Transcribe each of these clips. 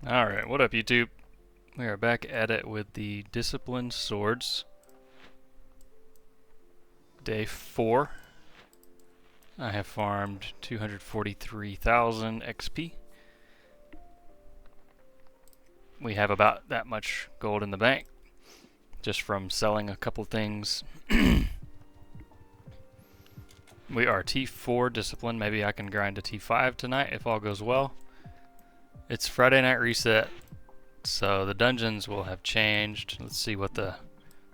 Alright, what up YouTube? We are back at it with the Disciplined Swords. Day 4. I have farmed 243,000 XP. We have about that much gold in the bank, just from selling a couple things. We are T4 Discipline. Maybe I can grind to T5 tonight if all goes well. It's Friday night reset, so the dungeons will have changed. Let's see what the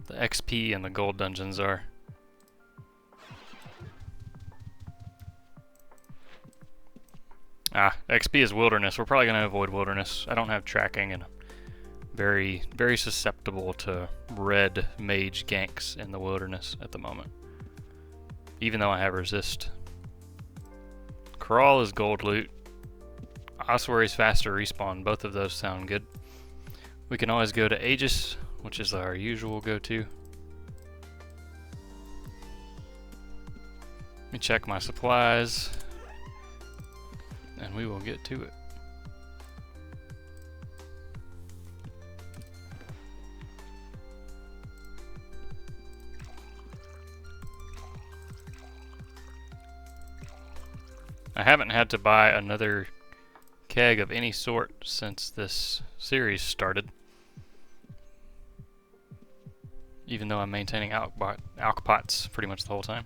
XP and the gold dungeons are. XP is wilderness. We're probably going to avoid wilderness. I don't have tracking and very susceptible to red mage ganks in the wilderness at the moment. Even though I have resist. Crawl is gold loot. Ossuary's faster respawn. Both of those sound good. We can always go to Aegis, which is our usual go-to. Let me check my supplies, and we will get to it. I haven't had to buy another keg of any sort since this series started, even though I'm maintaining alk pots pretty much the whole time.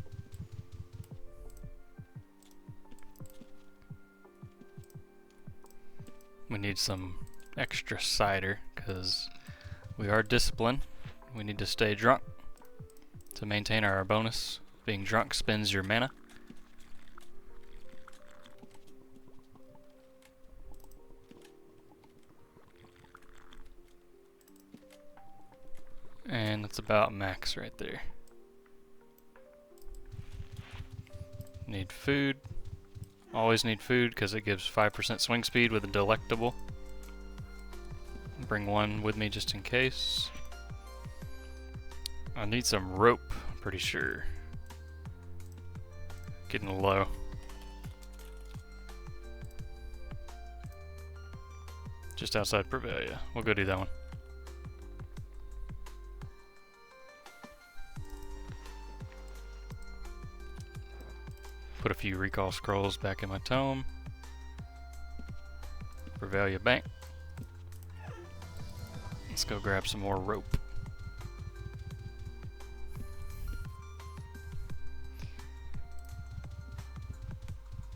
We need some extra cider because we are disciplined. We need to stay drunk to maintain our bonus. Being drunk spends your mana. And that's about max right there. Need food. Always need food because it gives 5% swing speed with a delectable. Bring one with me just in case. I need some rope, pretty sure. Getting low. Just outside Prevalia. We'll go do that one. Put a few recall scrolls back in my tome. Prevalia Bank. Let's go grab some more rope.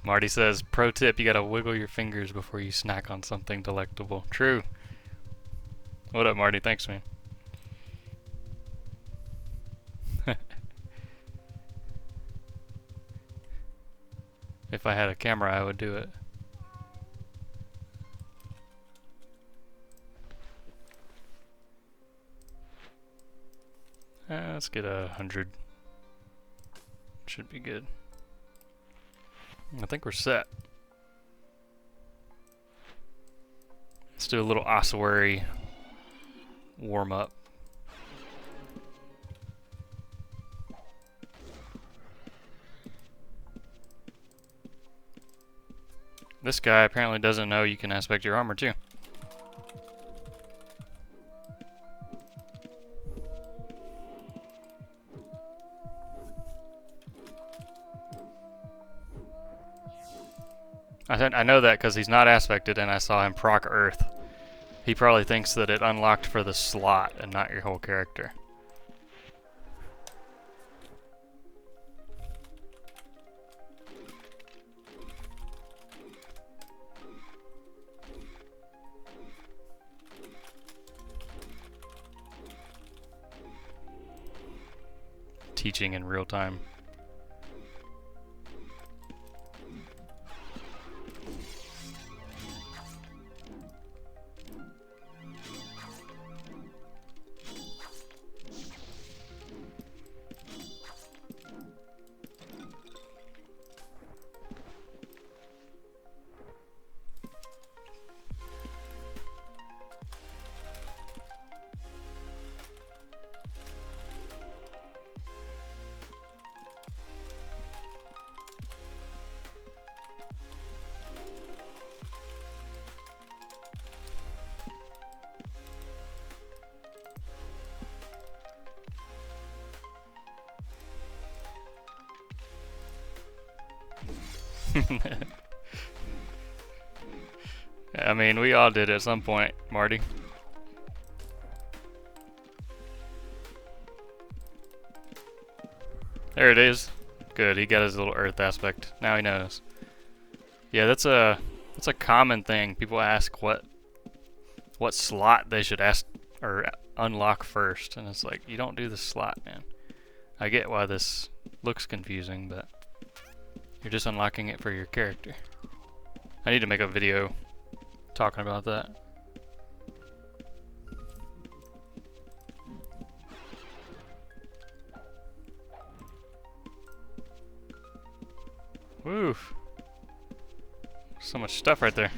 Marty says, pro tip, you gotta wiggle your fingers before you snack on something delectable. True. What up, Marty? Thanks, man. If I had a camera, I would do it. Let's get 100. Should be good. I think we're set. Let's do a little ossuary warm up. This guy apparently doesn't know you can aspect your armor too. I know that because he's not aspected and I saw him proc Earth. He probably thinks that it unlocked for the slot and not your whole character. Teaching in real time. I mean, we all did at some point, Marty. There it is. Good, he got his little earth aspect. Now he knows. Yeah, that's a common thing. People ask what slot they should ask or unlock first, and it's like, you don't do the slot, man. I get why this looks confusing, but you're just unlocking it for your character. I need to make a video talking about that. Woo! So much stuff right there.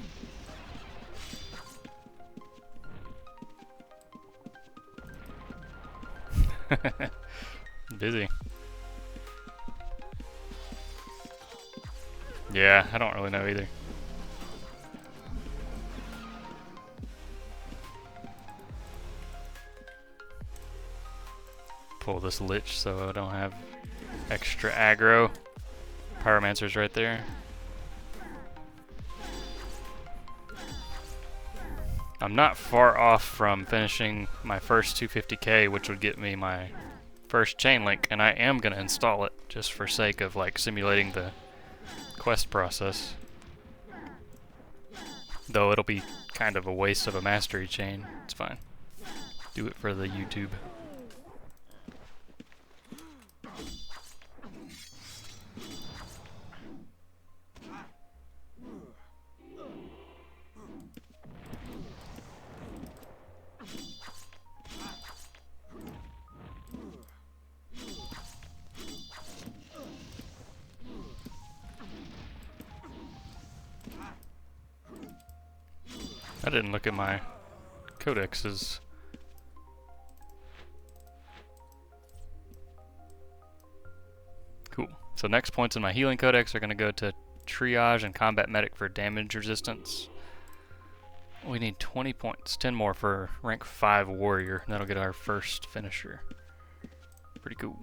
Busy. Yeah, I don't really know either. Pull this lich so I don't have extra aggro. Pyromancer's right there. I'm not far off from finishing my first 250k, which would get me my first chain link, and I am going to install it just for sake of like simulating the quest process. Though it'll be kind of a waste of a mastery chain. It's fine. Do it for the YouTube. I didn't look at my codexes. Cool. So next points in my healing codex are going to go to triage and combat medic for damage resistance. We need 20 points, 10 more for rank 5 warrior. That'll get our first finisher. Pretty cool.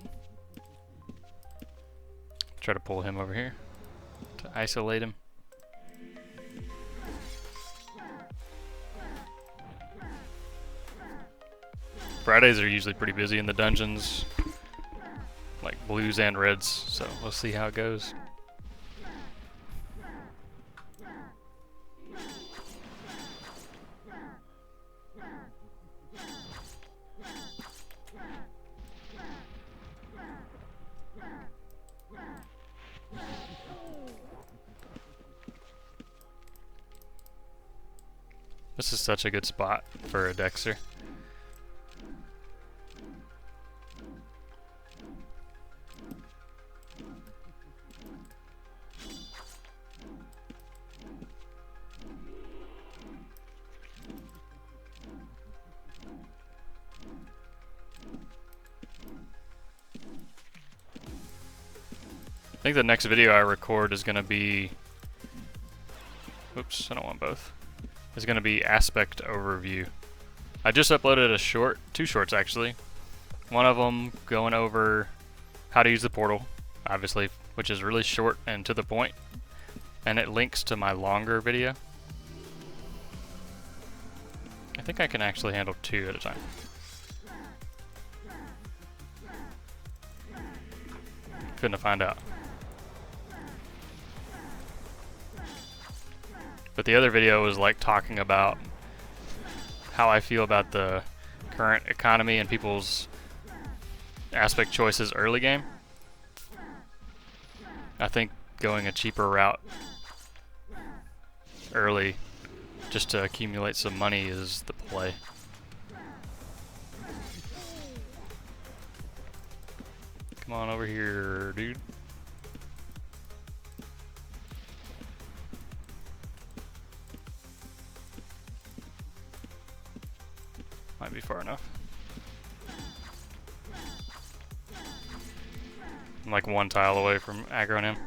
Try to pull him over here to isolate him. Fridays are usually pretty busy in the dungeons, like blues and reds, so we'll see how it goes. This is such a good spot for a dexxer. I think the next video I record is going to be... Oops, I don't want both. Is going to be aspect overview. I just uploaded a short, 2 shorts actually. One of them going over how to use the portal, obviously, which is really short and to the point. And it links to my longer video. I think I can actually handle 2 at a time. Couldn't find out. But the other video was like talking about how I feel about the current economy and people's aspect choices early game. I think going a cheaper route early just to accumulate some money is the play. Come on over here, dude. Might be far enough. I'm like 1 tile away from aggroing him.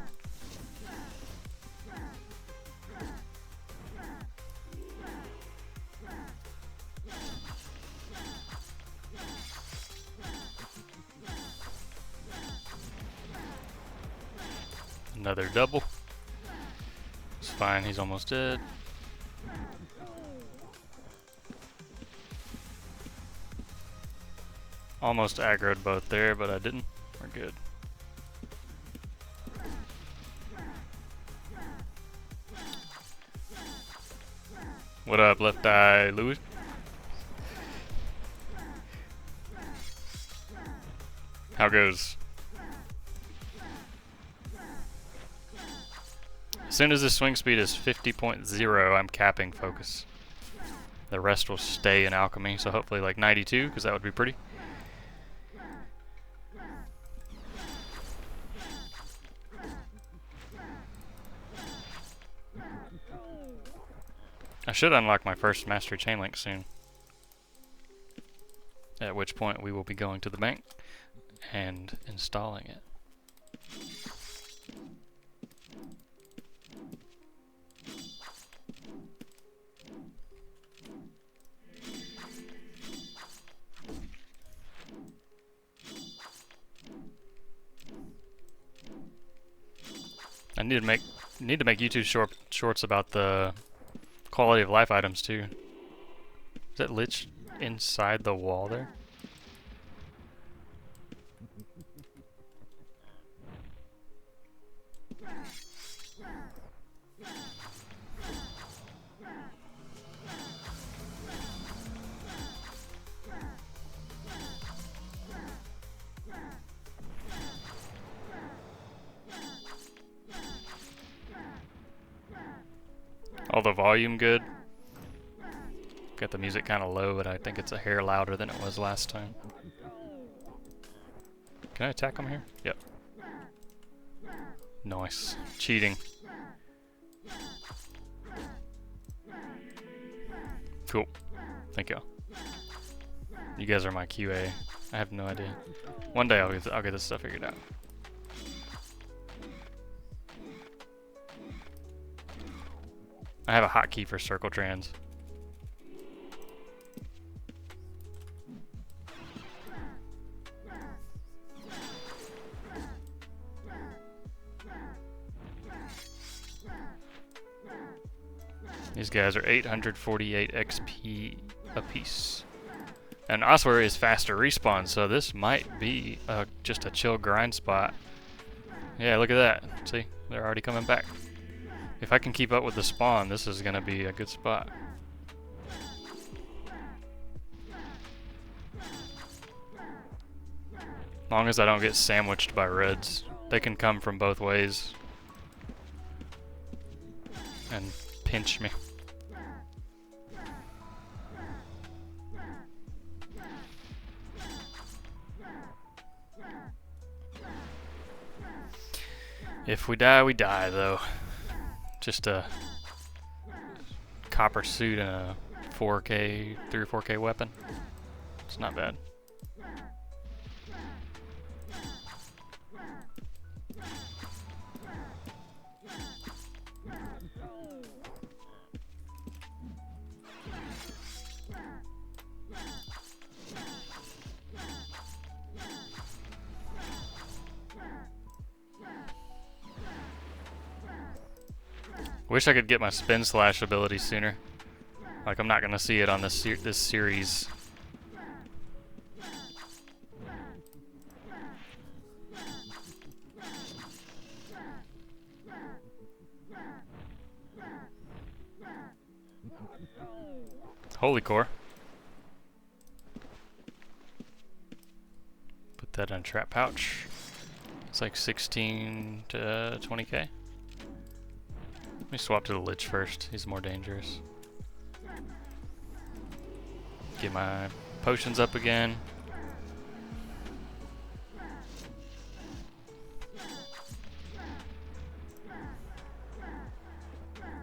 Another double. fine. He's almost dead. Almost aggroed both there, but I didn't. We're good. What up, Left Eye Louis? How goes? As soon as the swing speed is 50.0, I'm capping focus. The rest will stay in alchemy, so hopefully like 92, because that would be pretty. I should unlock my first mastery chain link soon. At which point we will be going to the bank and installing it. I need to make YouTube shorts about the quality of life items too. Is that lich inside the wall there? All the volume good. Got the music kind of low, but I think it's a hair louder than it was last time. Can I attack him here? Yep. Nice. Cheating. Cool. Thank y'all. You guys are my QA. I have no idea. One day I'll get this stuff figured out. I have a hotkey for circle trans. These guys are 848 XP apiece. And Ossuary is faster respawn, so this might be just a chill grind spot. Yeah, look at that. See, they're already coming back. If I can keep up with the spawn, this is going to be a good spot. As long as I don't get sandwiched by reds. They can come from both ways and pinch me. If we die, we die, though. Just a copper suit and a 4K, 3 or 4K weapon. It's not bad. Wish I could get my spin slash ability sooner. Like, I'm not gonna see it on this series. Holy core. Put that in a trap pouch. It's like 16 to 20k. Let me swap to the Lich first. He's more dangerous. Get my potions up again.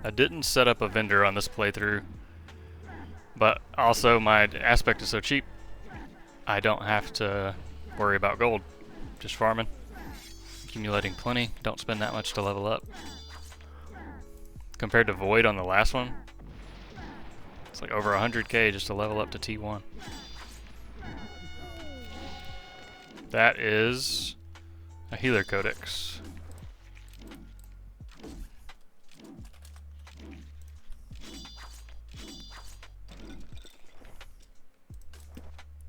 I didn't set up a vendor on this playthrough, but also my aspect is so cheap, I don't have to worry about gold. Just farming, accumulating plenty. Don't spend that much to level up. Compared to Void on the last one, it's like over 100k just to level up to T1. That is a healer codex.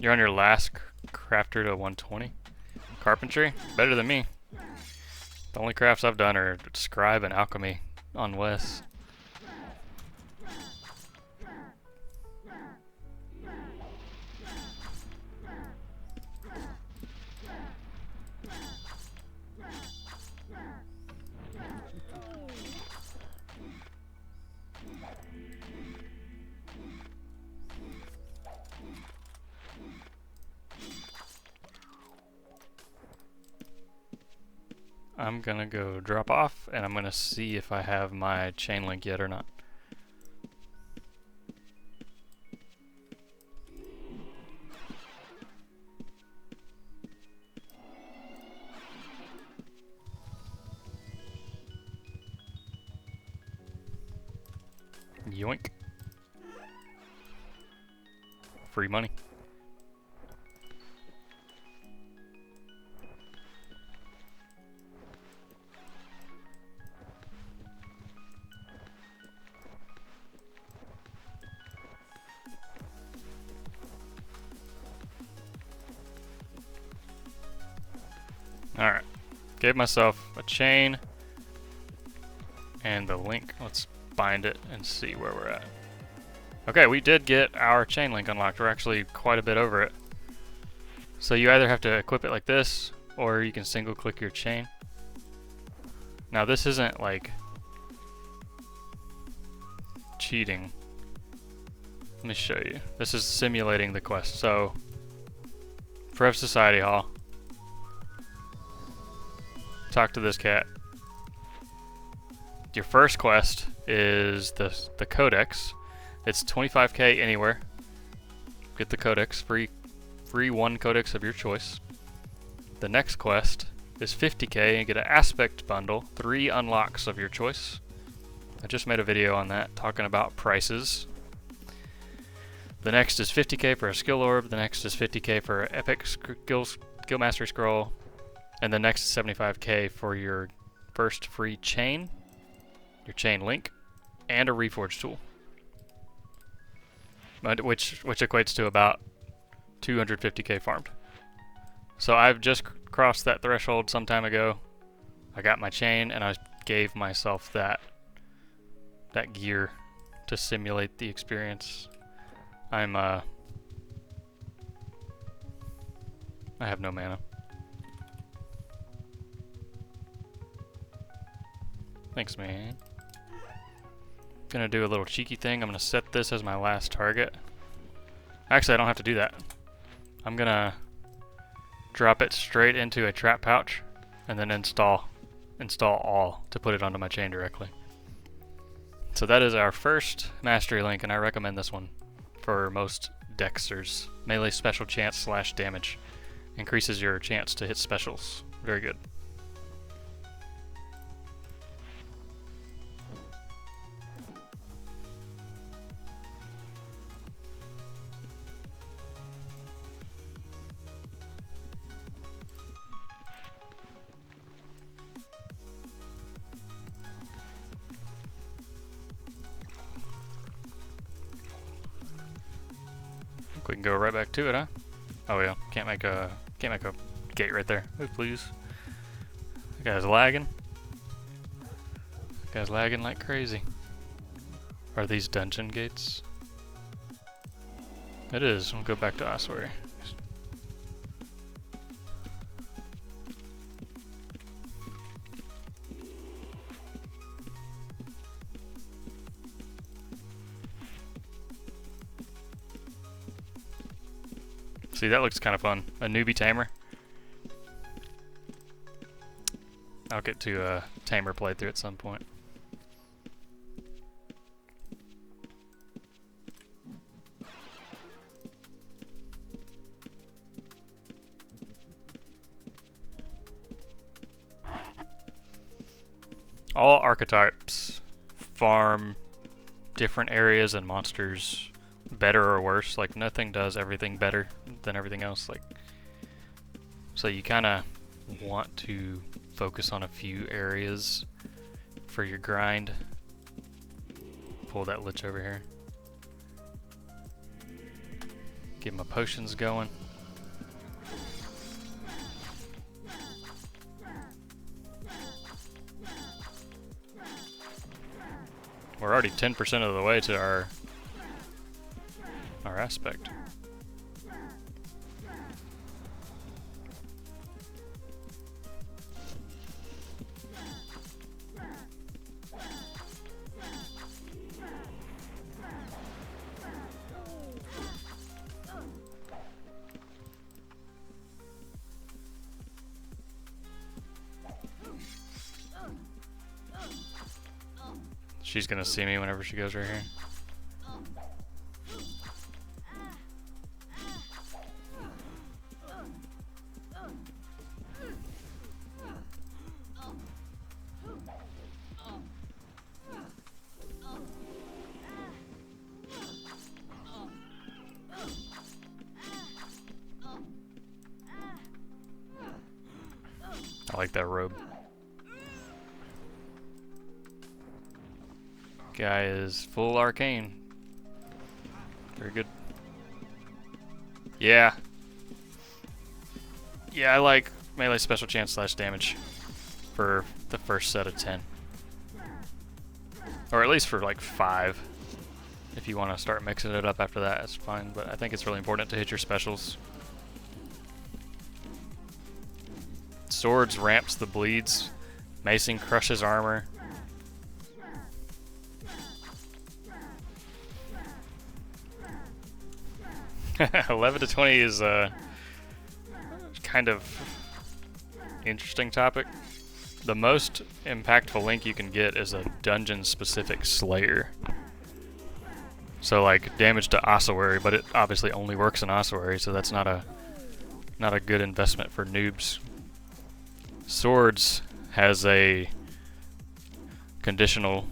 You're on your last crafter to 120. Carpentry? Better than me. The only crafts I've done are scribe and alchemy on Wes. I'm gonna go drop off and I'm gonna see if I have my chain link yet or not. Yoink. Free money. Alright, gave myself a chain and the link. Let's bind it and see where we're at. Okay, we did get our chain link unlocked. We're actually quite a bit over it. So you either have to equip it like this, or you can single click your chain. Now this isn't like cheating. Let me show you. This is simulating the quest. So, Furtive Society Hall. Talk to this cat. Your first quest is the codex. It's 25k anywhere. Get the codex, free 1 codex of your choice. The next quest is 50k and get an aspect bundle, 3 unlocks of your choice. I just made a video on that talking about prices. The next is 50k for a skill orb. The next is 50k for an epic skill mastery scroll. And the next is 75k for your first free chain, your chain link, and a reforge tool. Which equates to about 250k farmed. So I've just crossed that threshold some time ago. I got my chain and I gave myself that gear to simulate the experience. I have no mana. Thanks, man. Gonna do a little cheeky thing. I'm gonna set this as my last target. Actually, I don't have to do that. I'm gonna drop it straight into a trap pouch and then install all to put it onto my chain directly. So that is our first mastery link, and I recommend this one for most dexxers. Melee special chance / damage. Increases your chance to hit specials. Very good. We can go right back to it, huh? Oh yeah, can't make a gate right there. Oh please. That guy's lagging. That guy's lagging like crazy. Are these dungeon gates? It is. We'll go back to Ossuary. See, that looks kind of fun. A newbie tamer. I'll get to a tamer playthrough at some point. All archetypes farm different areas and monsters better or worse. Like, nothing does everything better than everything else. Like, so you kind of want to focus on a few areas for your grind. Pull that lich over here. Get my potions going. We're already 10% of the way to our aspect. She's gonna see me whenever she goes right here. I like that robe. Guy is full arcane. Very good. Yeah. Yeah, I like melee special chance / damage for the first set of 10. Or at least for like 5. If you want to start mixing it up after that, that's fine. But I think it's really important to hit your specials. Swords ramps the bleeds. Macing crushes armor. $11 to $20 is a kind of interesting topic. The most impactful link you can get is a dungeon-specific Slayer. So like damage to ossuary, but it obviously only works in ossuary, so that's not a good investment for noobs. Swords has a conditional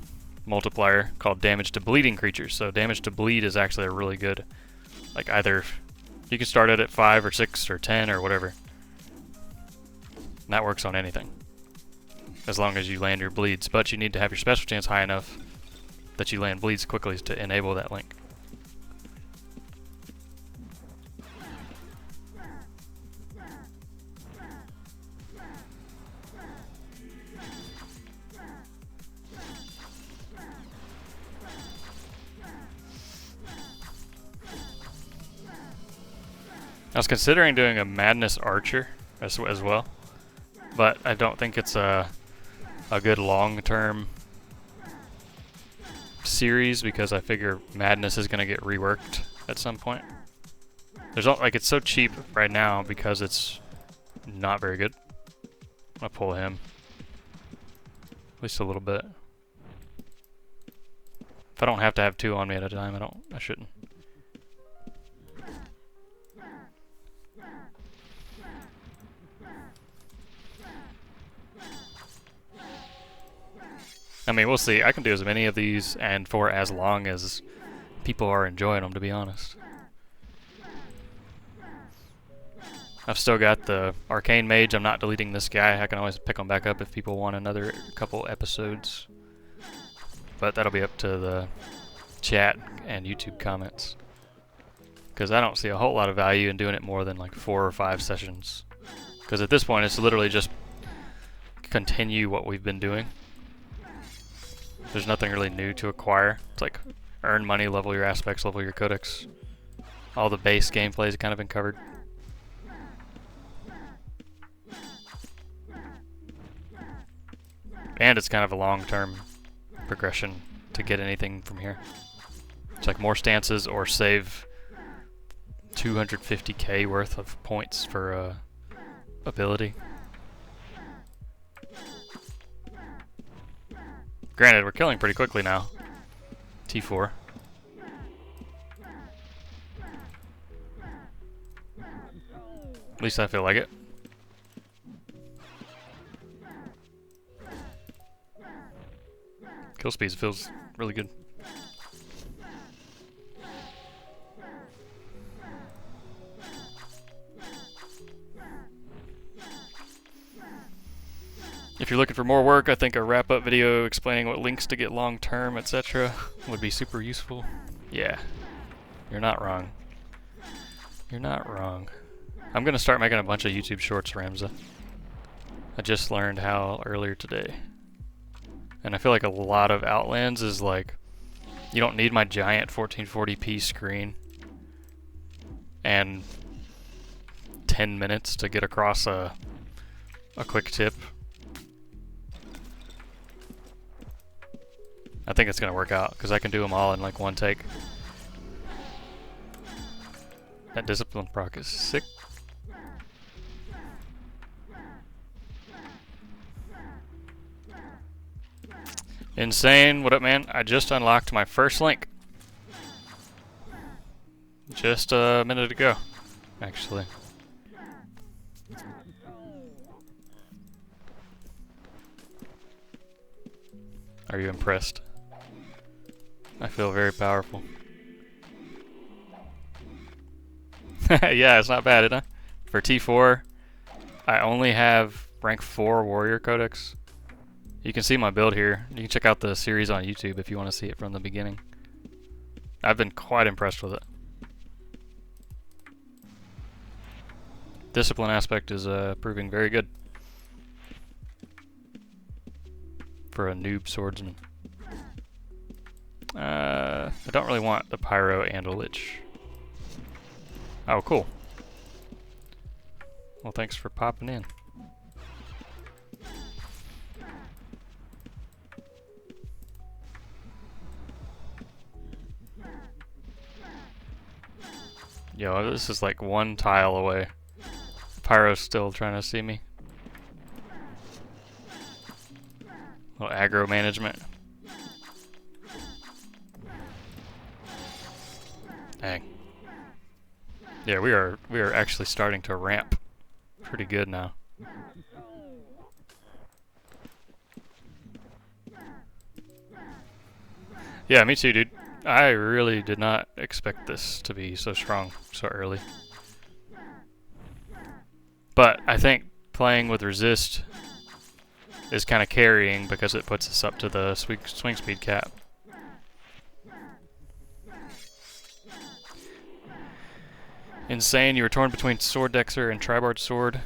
multiplier called damage to bleeding creatures. So damage to bleed is actually a really good, like either you can start it at 5 or 6 or 10 or whatever. And that works on anything, as long as you land your bleeds. But you need to have your special chance high enough that you land bleeds quickly to enable that link. I was considering doing a Madness Archer as well, but I don't think it's a good long-term series because I figure Madness is going to get reworked at some point. There's like it's so cheap right now because it's not very good. I'm gonna pull him at least a little bit. If I don't have to have 2 on me at a time, I shouldn't. I mean, we'll see. I can do as many of these and for as long as people are enjoying them, to be honest. I've still got the Arcane Mage. I'm not deleting this guy. I can always pick him back up if people want another couple episodes. But that'll be up to the chat and YouTube comments. Because I don't see a whole lot of value in doing it more than like 4 or 5 sessions. Because at this point, it's literally just continue what we've been doing. There's nothing really new to acquire. It's like earn money, level your aspects, level your codex. All the base gameplay has kind of been covered. And it's kind of a long-term progression to get anything from here. It's like more stances or save 250k worth of points for ability. Granted, we're killing pretty quickly now. T4. At least I feel like it. Kill speed feels really good. If you're looking for more work, I think a wrap-up video explaining what links to get long-term, etc. would be super useful. Yeah, you're not wrong. You're not wrong. I'm gonna start making a bunch of YouTube shorts, Ramza. I just learned how earlier today. And I feel like a lot of Outlands is like, you don't need my giant 1440p screen and 10 minutes to get across a quick tip. I think it's gonna work out because I can do them all in like one take. That discipline proc is sick. Insane, what up, man? I just unlocked my first link. Just a minute ago, actually. Are you impressed? I feel very powerful. Yeah, it's not bad, isn't it? For T4, I only have rank 4 warrior codex. You can see my build here. You can check out the series on YouTube if you want to see it from the beginning. I've been quite impressed with it. Discipline aspect is proving very good for a noob swordsman. I don't really want the pyro and a lich. Oh, cool. Well, thanks for popping in. Yo, this is like one tile away. Pyro's still trying to see me. Little aggro management. Dang. Yeah, we are actually starting to ramp pretty good now. Yeah, me too, dude. I really did not expect this to be so strong so early. But I think playing with resist is kind of carrying because it puts us up to the swing speed cap. Insane, you were torn between sword dexxer and tribord sword.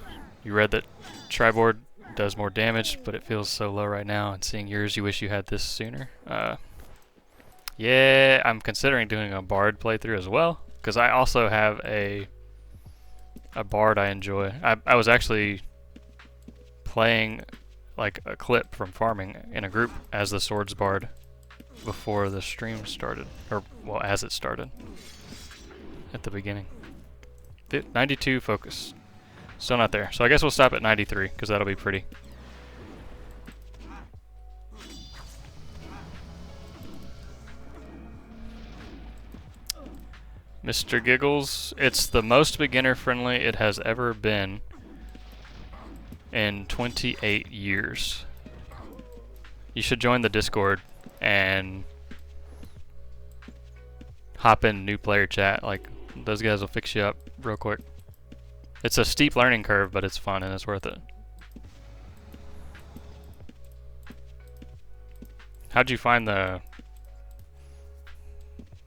You read that tribord does more damage, but it feels so low right now, and seeing yours, you wish you had this sooner. Yeah, I'm considering doing a bard playthrough as well, because I also have a bard I enjoy. I was actually playing like a clip from farming in a group as the swords bard before the stream started, or well, as it started at the beginning. 92 focus. Still not there. So I guess we'll stop at 93 because that'll be pretty. Mr. Giggles, it's the most beginner friendly it has ever been in 28 years. You should join the Discord and hop in new player chat. Like, those guys will fix you up real quick. It's a steep learning curve, but it's fun and it's worth it. How'd you find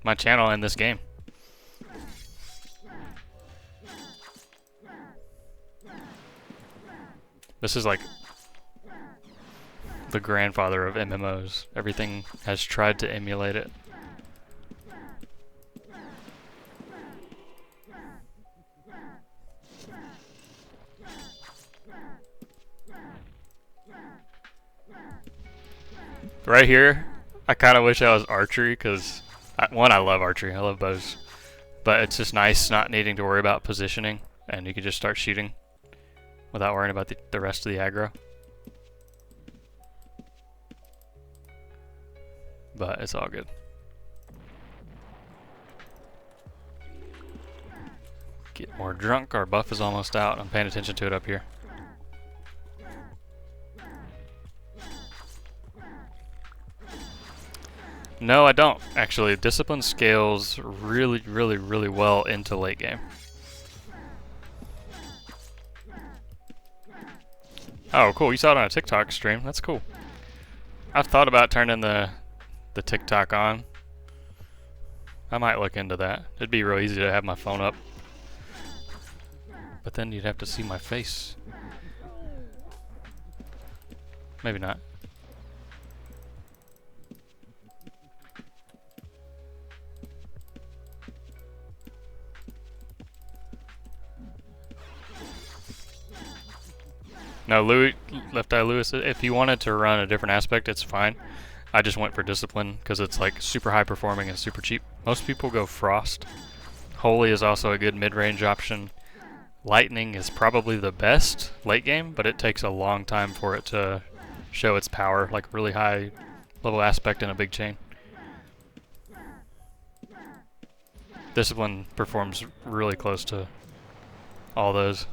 my channel in this game? This is like the grandfather of MMOs. Everything has tried to emulate it. Right here, I kind of wish I was archery because, one, I love archery. I love bows. But it's just nice not needing to worry about positioning, and you can just start shooting without worrying about the rest of the aggro. But it's all good. Get more drunk. Our buff is almost out. I'm paying attention to it up here. No, I don't, actually. Discipline scales really, really, really well into late game. Oh, cool. You saw it on a TikTok stream. That's cool. I've thought about turning the TikTok on. I might look into that. It'd be real easy to have my phone up but then you'd have to see my face. Maybe not. No, Left Eye Lewis, if you wanted to run a different aspect, it's fine. I just went for Discipline because it's like super high performing and super cheap. Most people go Frost. Holy is also a good mid-range option. Lightning is probably the best late game, but it takes a long time for it to show its power, like really high level aspect in a big chain. Discipline performs really close to all those.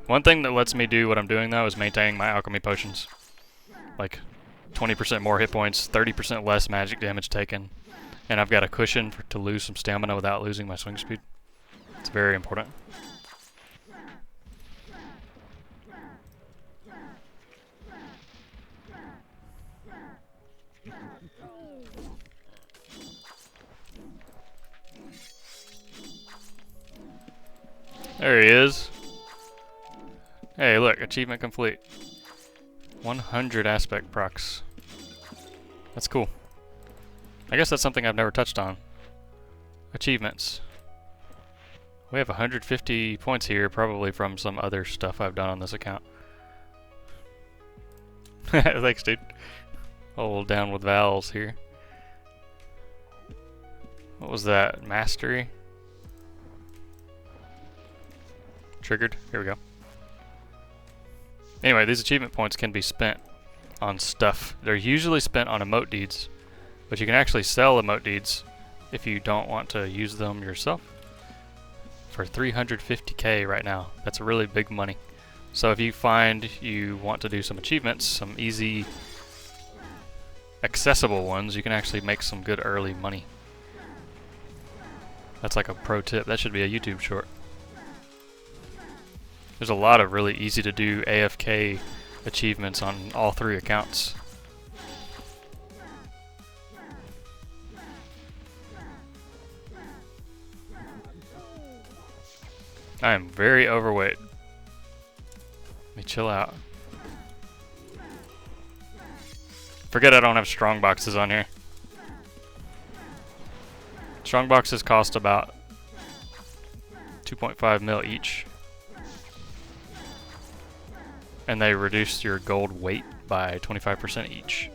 One thing that lets me do what I'm doing though is maintaining my alchemy potions. Like 20% more hit points, 30% less magic damage taken, and I've got a cushion to lose some stamina without losing my swing speed. It's very important. There he is. Hey, look, achievement complete. 100 aspect procs. That's cool. I guess that's something I've never touched on. Achievements. We have 150 points here, probably from some other stuff I've done on this account. Thanks, dude. Hold down with vowels here. What was that? Mastery? Triggered. Here we go. Anyway, these achievement points can be spent on stuff. They're usually spent on emote deeds, but you can actually sell emote deeds if you don't want to use them yourself for 350k right now. That's really big money. So if you find you want to do some achievements, some easy, accessible ones, you can actually make some good early money. That's like a pro tip. That should be a YouTube short. There's a lot of really easy to do AFK achievements on all 3 accounts. I am very overweight. Let me chill out. Forget I don't have strong boxes on here. Strong boxes cost about 2.5 mil each. And they reduce your gold weight by 25% each.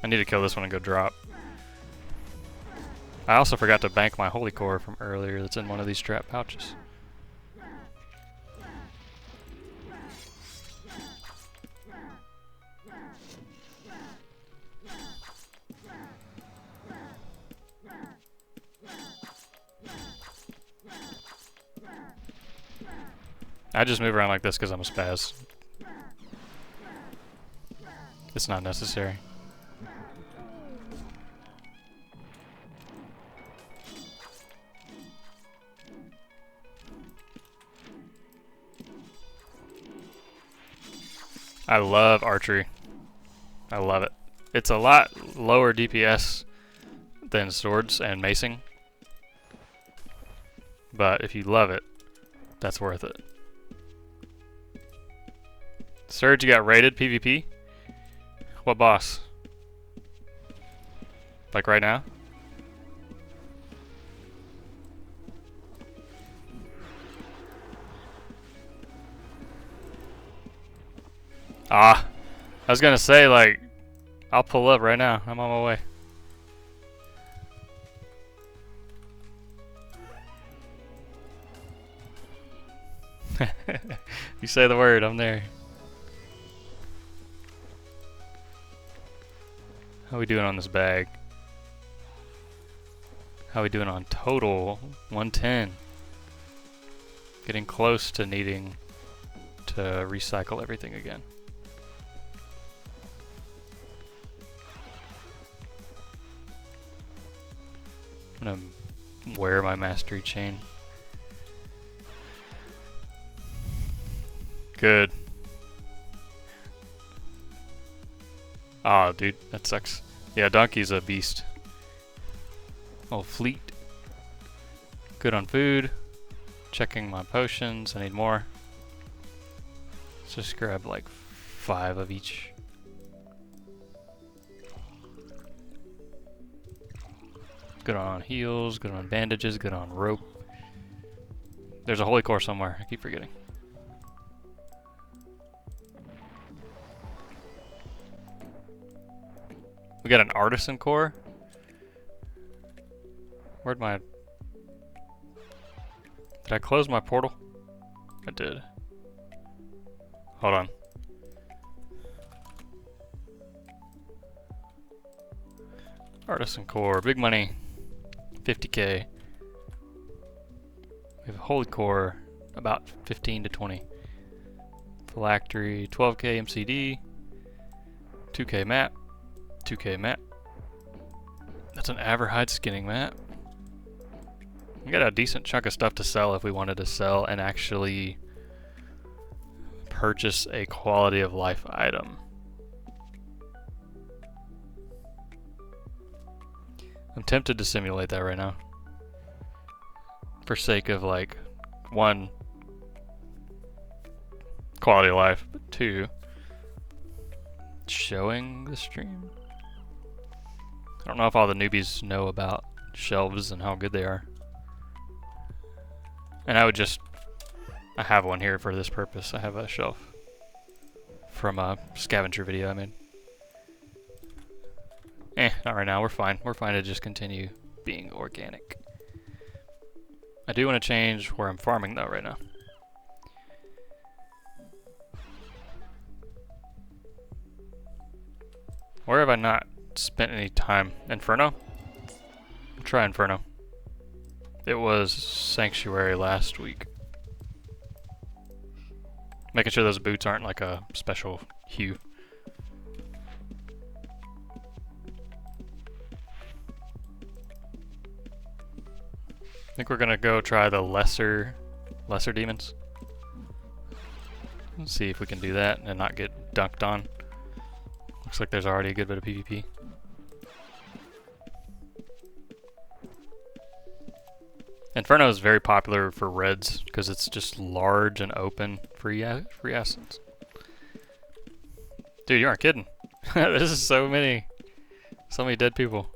I need to kill this one and go drop. I also forgot to bank my holy core from earlier that's in one of these strap pouches. I just move around like this because I'm a spaz. It's not necessary. I love archery. I love it. It's a lot lower DPS than swords and macing. But if you love it, that's worth it. Surge, you got raided PvP? What boss? Like right now? Ah, I was gonna say, like, I'll pull up right now. I'm on my way. You say the word, I'm there. How we doing on this bag? How we doing on total? 110. Getting close to needing to recycle everything again. I'm gonna wear my mastery chain. Good. Oh, dude, that sucks. Yeah, Donkey's a beast. Oh, Fleet. Good on food. Checking my potions. I need more. Let's just grab like 5 of each. Good on heals, good on bandages, good on rope. There's a holy core somewhere. I keep forgetting. We got an artisan core. Where'd my... Did I close my portal? I did. Hold on. Artisan core, big money. 50k. We have a holy core, about 15 to 20. Phylactery, 12k MCD. 2k map. 2k map. That's an Averhide skinning map. We got a decent chunk of stuff to sell if we wanted to sell and actually purchase a quality of life item. I'm tempted to simulate that right now. For sake of like, 1, quality of life, but 2, showing the stream. I don't know if all the newbies know about shelves and how good they are. And I have one here for this purpose. I have a shelf from a scavenger video I made. Not right now, we're fine. We're fine to just continue being organic. I do want to change where I'm farming though right now. Where have I not spent any time? Inferno? I'll try Inferno. It was Sanctuary last week. Making sure those boots aren't like a special hue. I think we're gonna go try the lesser demons. Let's see if we can do that and not get dunked on. Looks like there's already a good bit of PvP. Inferno is very popular for reds because it's just large and open, free assets. Dude, you aren't kidding. This is so many dead people.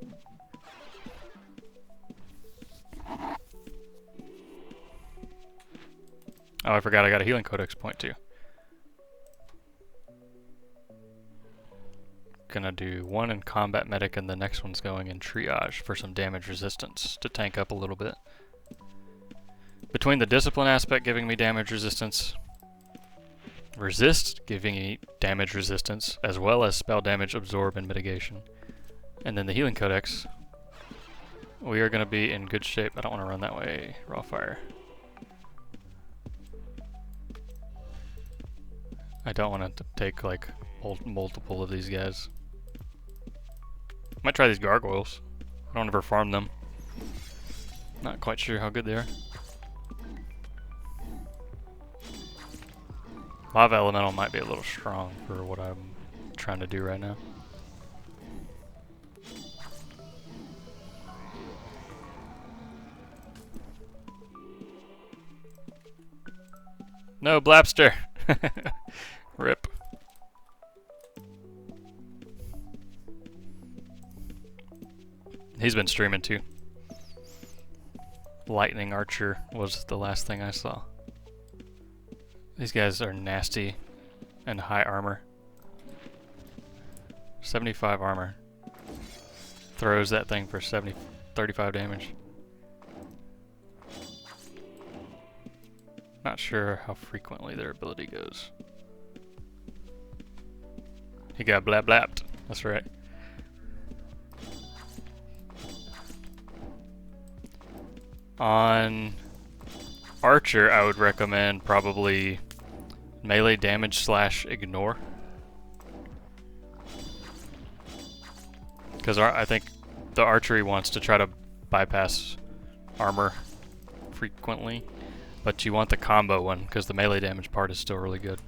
Oh, I forgot I got a healing codex point too. Gonna do 1 in combat medic and the next one's going in triage for some damage resistance to tank up a little bit. Between the discipline aspect giving me damage resistance, resist giving me damage resistance, as well as spell damage absorb and mitigation, and then the healing codex, we are gonna be in good shape. I don't want to run that way. Raw fire. I don't want to take like multiple of these guys. Might try these gargoyles. I don't ever farm them. Not quite sure how good they are. Lava elemental might be a little strong for what I'm trying to do right now. No, Blapster! Rip. He's been streaming too. Lightning Archer was the last thing I saw. These guys are nasty and high armor. 75 armor. Throws that thing for 35 damage. Not sure how frequently their ability goes. He got blapped. That's right. On Archer, I would recommend probably melee damage / ignore. Because I think the archery wants to try to bypass armor frequently. But you want the combo one, because the melee damage part is still really good.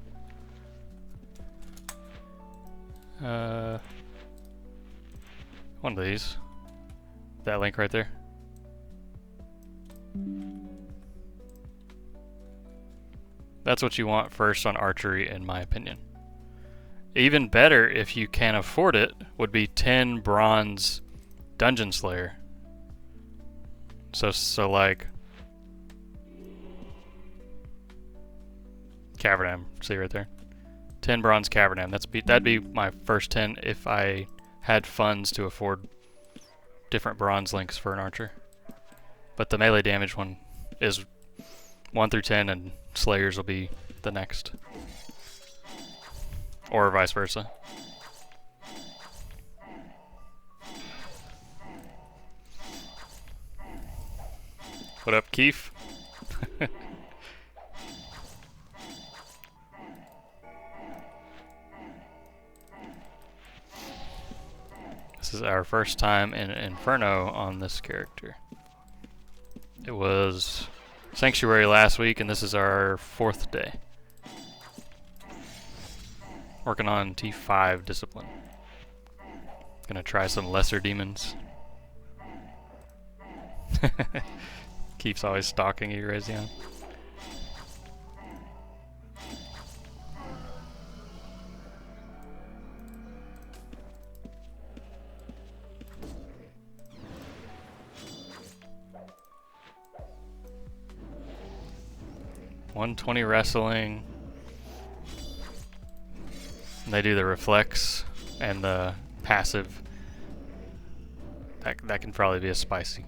One of these. That link right there. That's what you want first on archery, in my opinion. Even better, if you can afford it, would be 10 bronze Dungeon Slayer. So like Cavernam, see right there. 10 bronze Cavernam. That'd be my first 10 if I had funds to afford different bronze links for an archer. But the melee damage one is 1 through 10, and Slayers will be the next. Or vice versa. What up, Keith? This is our first time in Inferno on this character. It was Sanctuary last week, and this is our 4th day. Working on T5 discipline. Gonna try some lesser demons. Keeps always stalking you, Razion. $120 wrestling. And they do the reflex and the passive. That can probably be a spicy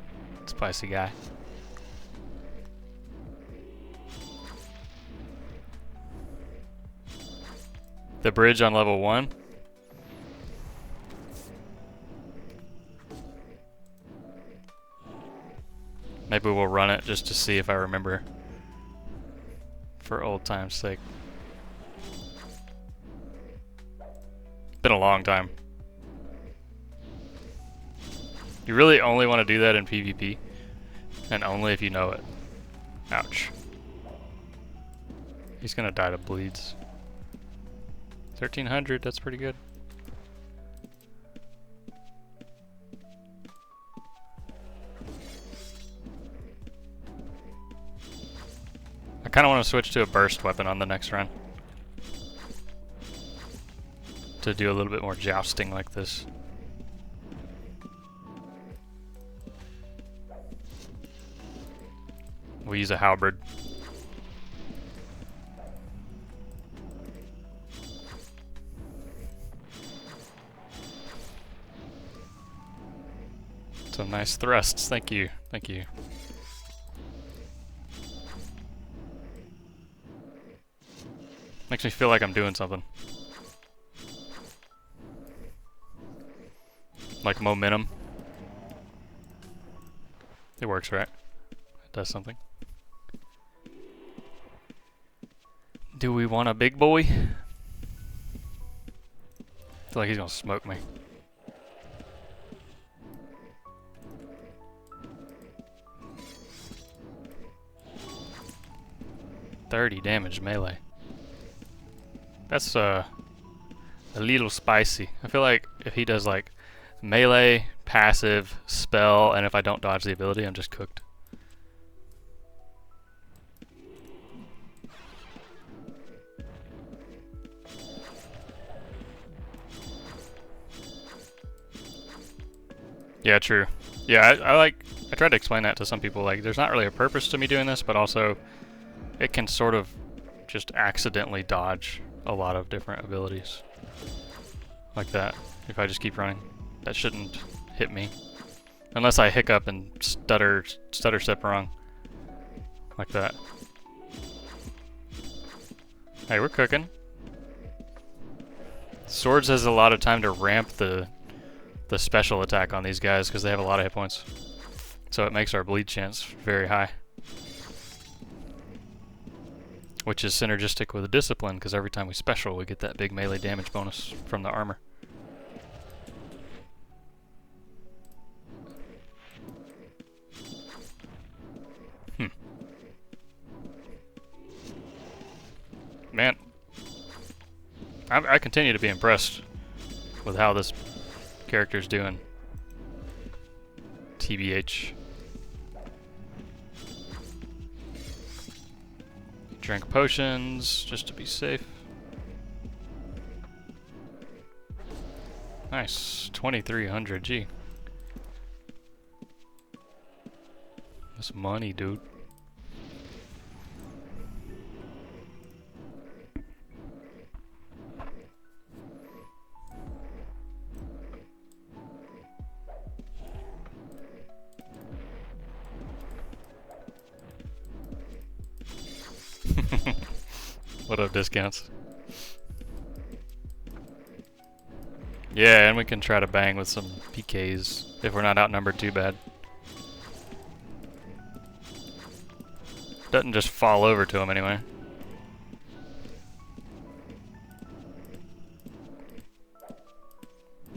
guy. The bridge on level 1. Maybe we'll run it just to see if I remember, for old time's sake. Been a long time. You really only want to do that in PvP, and only if you know it. Ouch. He's gonna die to bleeds. 1300, that's pretty good. I kinda want to switch to a burst weapon on the next run, to do a little bit more jousting like this. We'll use a halberd. Some nice thrusts, thank you, thank you. Makes me feel like I'm doing something. Like momentum. It works, right? It does something. Do we want a big boy? I feel like he's gonna smoke me. $30 damage melee. That's a little spicy. I feel like if he does like melee, passive, spell, and if I don't dodge the ability, I'm just cooked. Yeah, true. Yeah, I tried to explain that to some people. Like, there's not really a purpose to me doing this, but also it can sort of just accidentally dodge a lot of different abilities. Like that. If I just keep running, that shouldn't hit me. Unless I hiccup and stutter step wrong. Like that. Hey, we're cooking. Swords has a lot of time to ramp the special attack on these guys because they have a lot of hit points. So it makes our bleed chance very high. Which is synergistic with the discipline, because every time we special, we get that big melee damage bonus from the armor. Man, I continue to be impressed with how this character's doing. TBH. Drink potions just to be safe. Nice, 2300 G. That's money, dude. What up, discounts? Yeah, and we can try to bang with some PKs if we're not outnumbered too bad. Doesn't just fall over to him anyway.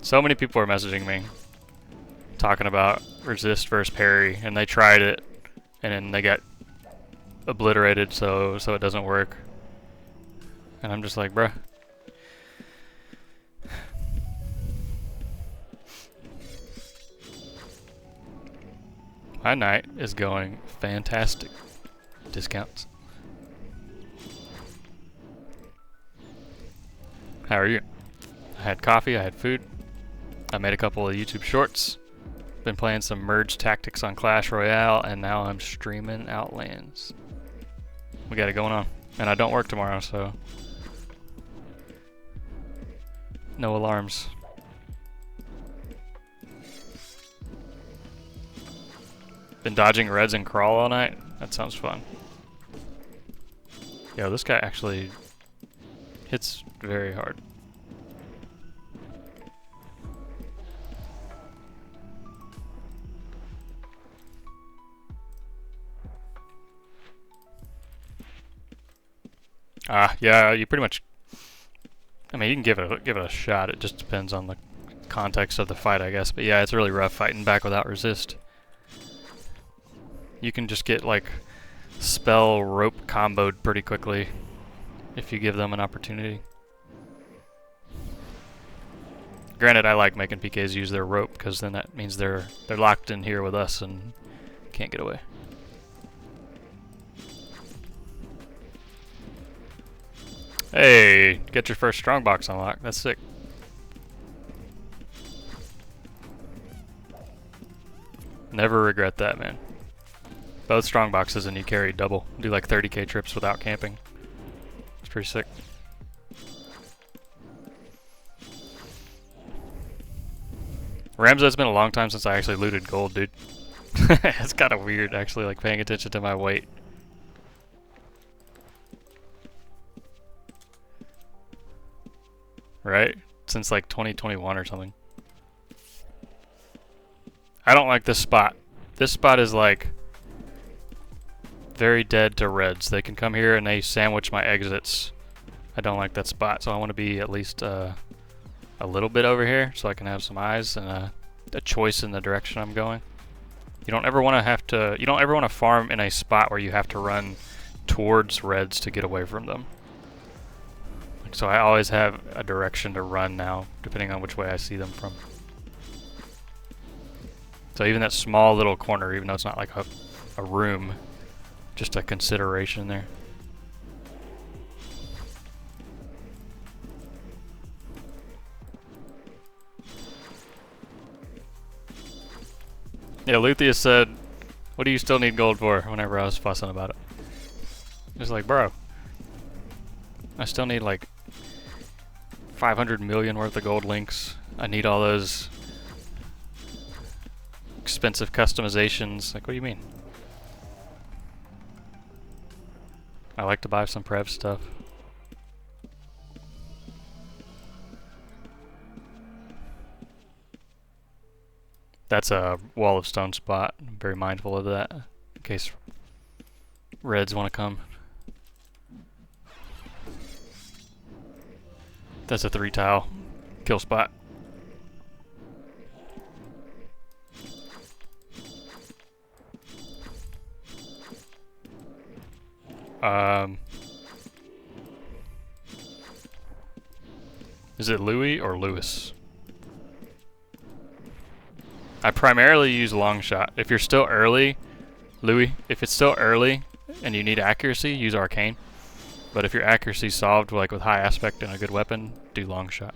So many people are messaging me talking about resist versus parry, and they tried it and then they got obliterated, so it doesn't work. And I'm just like, bruh. My night is going fantastic. Discounts. How are you? I had coffee, I had food. I made a couple of YouTube shorts. Been playing some merge tactics on Clash Royale, and now I'm streaming Outlands. We got it going on. And I don't work tomorrow, so no alarms. Been dodging reds and crawl all night? That sounds fun. Yo, this guy actually hits very hard. Yeah, you pretty much, I mean, you can give it a shot. It just depends on the context of the fight, I guess. But yeah, it's really rough fighting back without resist. You can just get like spell rope comboed pretty quickly if you give them an opportunity. Granted, I like making PKs use their rope because then that means they're locked in here with us and can't get away. Hey, get your first strongbox unlocked. That's sick. Never regret that, man. Both strongboxes and you carry double. Do like 30k trips without camping. It's pretty sick. Ramza, it's been a long time since I actually looted gold, dude. It's kind of weird, actually, like paying attention to my weight. Right? Since like 2021 or something. I don't like this spot. This spot is like very dead to reds. They can come here and they sandwich my exits. I don't like that spot, so I want to be at least a little bit over here so I can have some eyes and a choice in the direction I'm going. You don't ever want to farm in a spot where you have to run towards reds to get away from them. So I always have a direction to run now, depending on which way I see them from. So even that small little corner, even though it's not like a room, just a consideration there. Yeah, Luthia said, what do you still need gold for, whenever I was fussing about it. It's like, bro, I still need like 500 million worth of gold links. I need all those expensive customizations. Like, what do you mean? I like to buy some prep stuff. That's a wall of stone spot. I'm very mindful of that in case reds want to come. That's a 3 tile kill spot. Is it Louis or Lewis? I primarily use long shot. If you're still early, Louis, if it's still early and you need accuracy, use arcane. But if your accuracy solved like with high aspect and a good weapon, do long shot.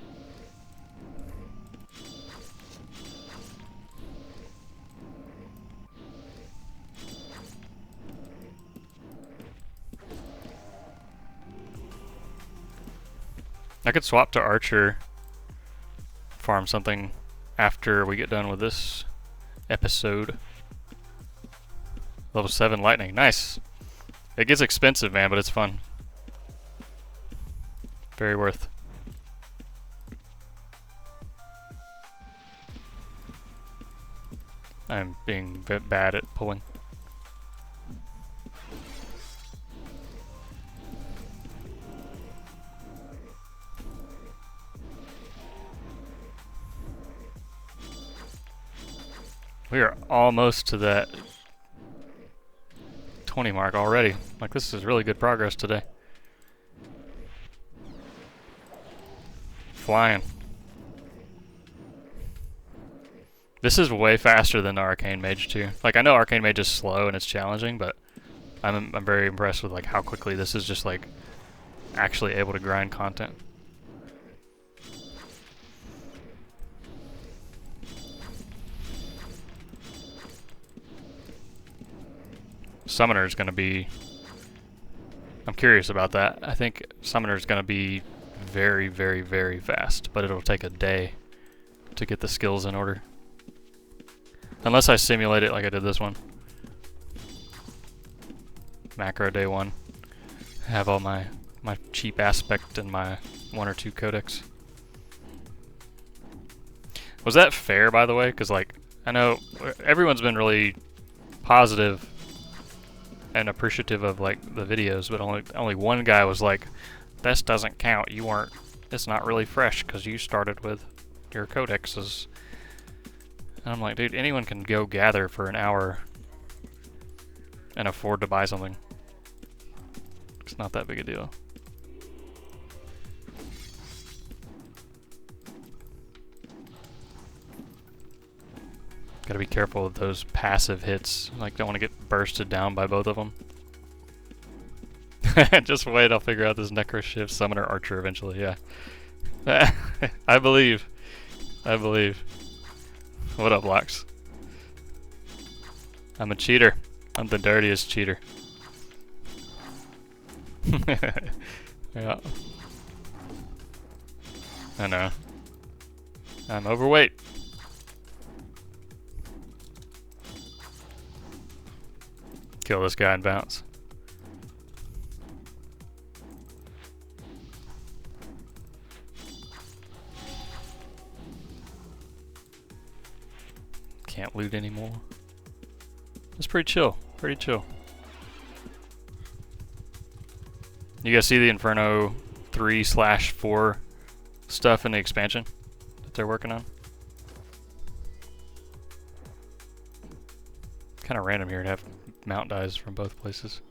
I could swap to archer, farm something after we get done with this episode. Level 7 lightning, nice. It gets expensive, man, but it's fun. Very worth. I'm being a bit bad at pulling. We are almost to that 20 mark already. Like, this is really good progress today. Flying. This is way faster than the Arcane Mage too. Like, I know Arcane Mage is slow and it's challenging, but I'm very impressed with like how quickly this is just like actually able to grind content. Summoner is going to be... I'm curious about that. I think Summoner is going to be very, very, very fast, but it'll take a day to get the skills in order. Unless I simulate it like I did this one. Macro day 1. Have all my cheap aspect and my 1 or 2 codex. Was that fair, by the way? Because, like, I know everyone's been really positive and appreciative of like the videos, but only one guy was like, "This doesn't count. You weren't. It's not really fresh because you started with your codexes." And I'm like, dude, anyone can go gather for an hour and afford to buy something. It's not that big a deal. Gotta be careful of those passive hits. Like, don't want to get bursted down by both of them. Just wait, I'll figure out this Necro Shift Summoner Archer eventually, yeah. I believe. I believe. What up, Locks? I'm a cheater. I'm the dirtiest cheater. Yeah. I know. I'm overweight. Kill this guy and bounce. Can't loot anymore. It's pretty chill. Pretty chill. You guys see the Inferno 3/4 stuff in the expansion that they're working on? Kind of random here to have mount dies from both places.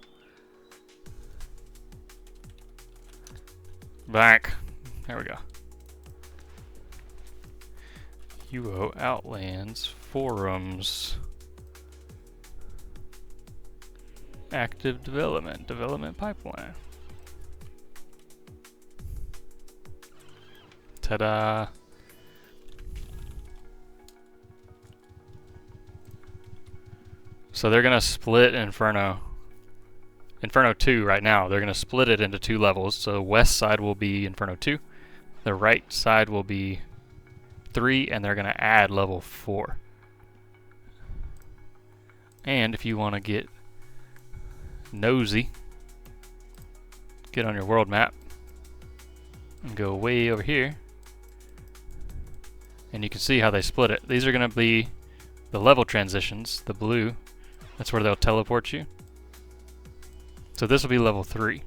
Back. There we go. UO Outlands forums. Active development pipeline. Ta-da! So they're gonna split Inferno 2 right now. They're gonna split it into 2 levels. So west side will be Inferno 2, the right side will be 3, and they're gonna add level 4. And if you want to get nosy, get on your world map and go way over here, and you can see how they split it. These are gonna be the level transitions, the blue. That's where they'll teleport you. So this will be level 3.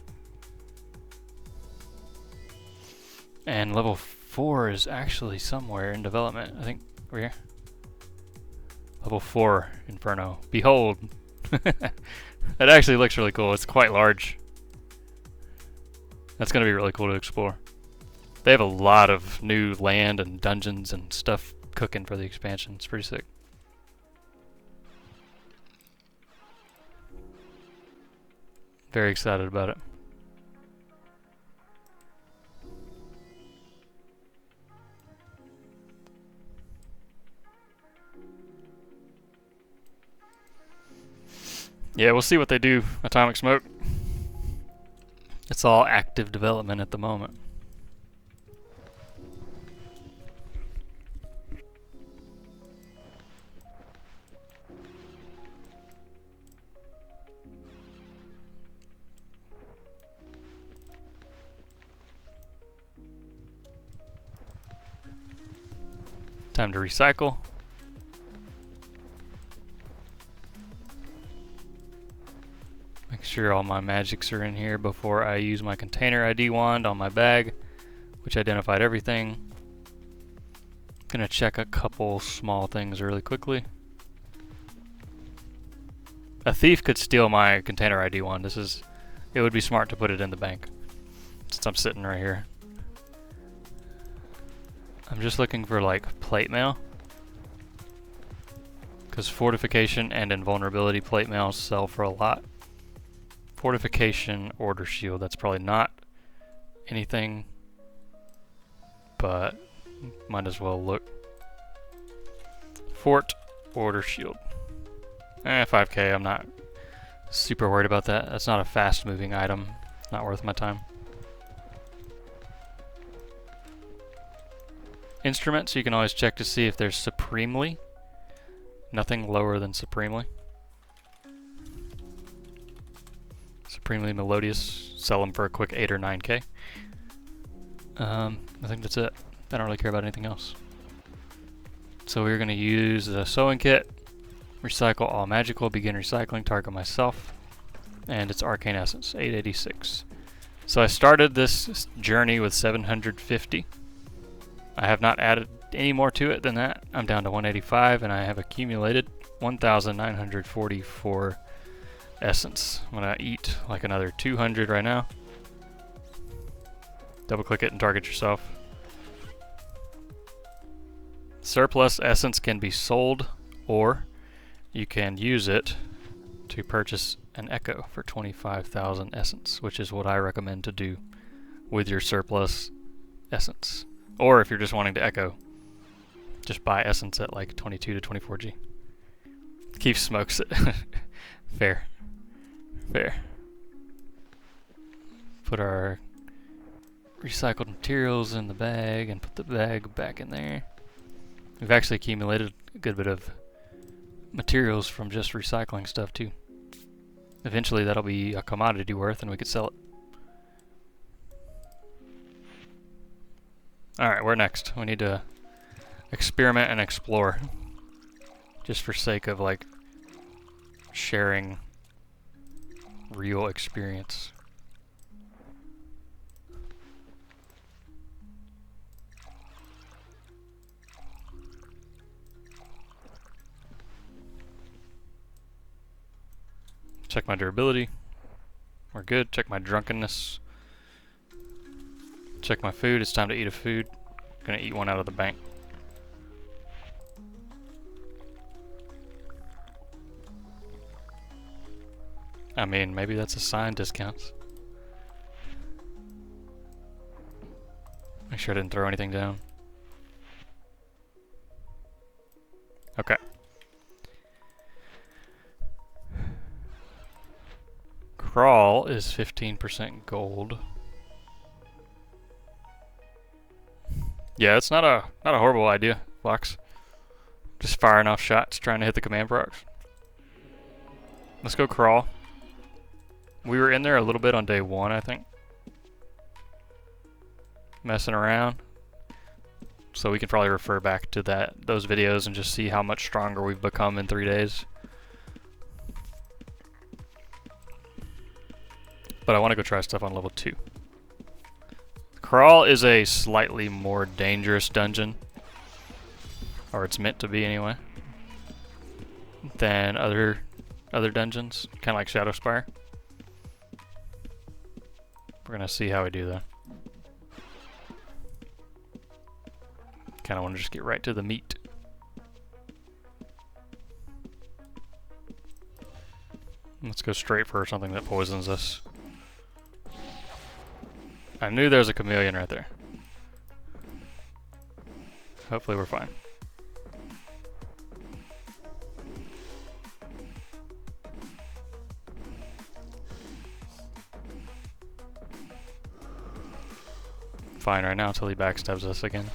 And level 4 is actually somewhere in development. I think over here. Level 4 Inferno. Behold! It actually looks really cool. It's quite large. That's going to be really cool to explore. They have a lot of new land and dungeons and stuff cooking for the expansion. It's pretty sick. Very excited about it. Yeah, we'll see what they do. Atomic Smoke. It's all active development at the moment. Time to recycle. Make sure all my magics are in here before I use my container ID wand on my bag, which identified everything. Gonna check a couple small things really quickly. A thief could steal my container ID wand. It would be smart to put it in the bank, since I'm sitting right here. I'm just looking for like plate mail, because fortification and invulnerability plate mail sell for a lot. Fortification order shield, that's probably not anything, but might as well look. Fort order shield. 5k, I'm not super worried about that. That's not a fast moving item. Not worth my time. Instruments, you can always check to see if there's supremely. Nothing lower than supremely. Supremely melodious, sell them for a quick 8 or 9k. I think that's it. I don't really care about anything else. So we're going to use the sewing kit, recycle all magical, begin recycling, target myself, and it's arcane essence, 886. So I started this journey with 750. I have not added any more to it than that. I'm down to 185 and I have accumulated 1,944 essence. I'm gonna eat like another 200 right now. Double click it and target yourself. Surplus essence can be sold, or you can use it to purchase an echo for 25,000 essence, which is what I recommend to do with your surplus essence. Or if you're just wanting to echo, just buy essence at like 22 to 24G. Keep smokes it. Fair. Fair. Put our recycled materials in the bag and put the bag back in there. We've actually accumulated a good bit of materials from just recycling stuff too. Eventually that'll be a commodity worth and we could sell it. Alright, where next? We need to experiment and explore. Just for sake of like sharing real experience. Check my durability. We're good. Check my drunkenness. Check my food. It's time to eat a food. Gonna eat one out of the bank. I mean, maybe that's a sign discounts. Make sure I didn't throw anything down. Okay. Crawl is 15% gold. Yeah, it's not a horrible idea, Fox. Just firing off shots, trying to hit the command procs. Let's go crawl. We were in there a little bit on day 1, I think. Messing around. So we can probably refer back to those videos and just see how much stronger we've become in 3 days. But I want to go try stuff on level 2. Crawl is a slightly more dangerous dungeon, or it's meant to be anyway, than other dungeons, kind of like Shadowspire. We're gonna see how we do that. Kind of want to just get right to the meat. Let's go straight for something that poisons us. I knew there was a chameleon right there. Hopefully we're fine. Fine right now until he backstabs us again.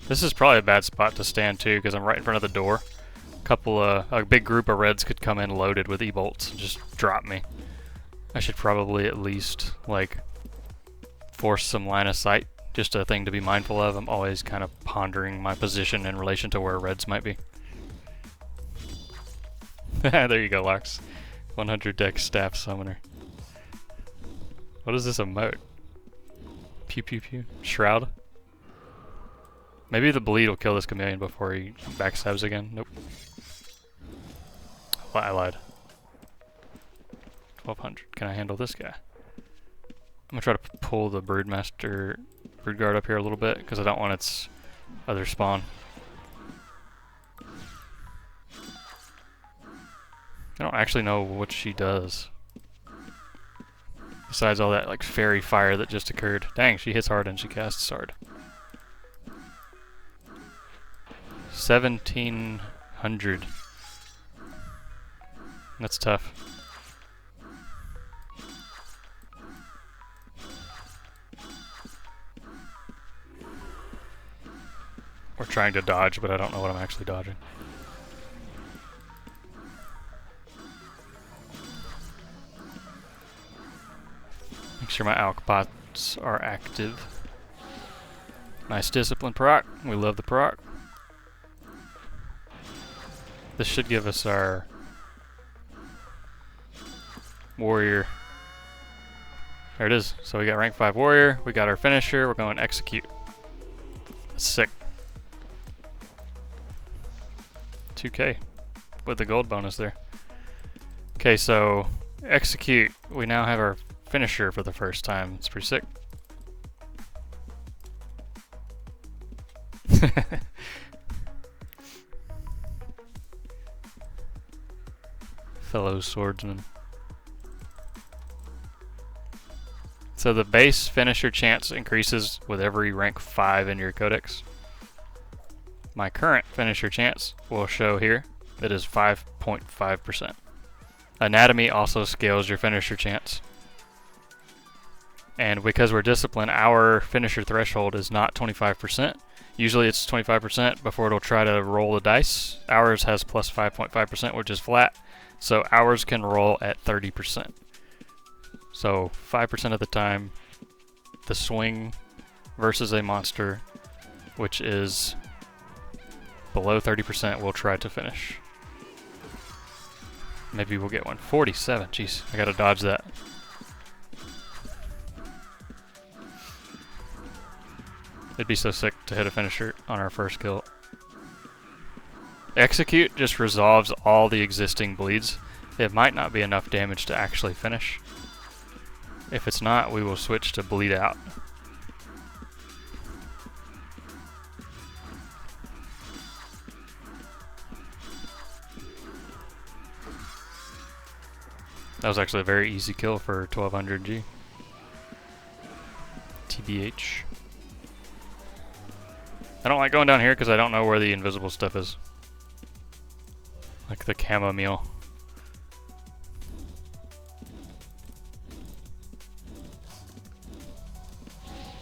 This is probably a bad spot to stand too, because I'm right in front of the door. A big group of reds could come in loaded with E-bolts and just drop me. I should probably at least, like, force some line of sight. Just a thing to be mindful of. I'm always kind of pondering my position in relation to where reds might be. There you go, Lux. 100 dex staff summoner. What is this emote? Pew pew pew. Shroud? Maybe the bleed will kill this chameleon before he backstabs again. Nope. I lied. 1200. Can I handle this guy? I'm gonna try to pull the brood guard up here a little bit because I don't want its other spawn. I don't actually know what she does. Besides all that like fairy fire that just occurred. Dang, she hits hard and she casts hard. 1700. That's tough. We're trying to dodge, but I don't know what I'm actually dodging. Make sure my alch bots are active. Nice discipline proc. We love the proc. This should give us our warrior. There it is. So we got rank 5 warrior. We got our finisher. We're going execute. That's sick. 2k with the gold bonus there. Okay, so execute. We now have our finisher for the first time. It's pretty sick. Fellow swordsman. So the base finisher chance increases with every rank 5 in your codex. My current finisher chance will show here. It is 5.5%. Anatomy also scales your finisher chance. And because we're disciplined, our finisher threshold is not 25%. Usually it's 25% before it'll try to roll the dice. Ours has plus 5.5%, which is flat. So ours can roll at 30%. So 5% of the time, the swing versus a monster, which is below 30%, will try to finish. Maybe we'll get one. 47, jeez, I gotta dodge that. It'd be so sick to hit a finisher on our first kill. Execute just resolves all the existing bleeds. It might not be enough damage to actually finish. If it's not, we will switch to bleed out. That was actually a very easy kill for 1200 G. TBH. I don't like going down here because I don't know where the invisible stuff is. Like the chamomile.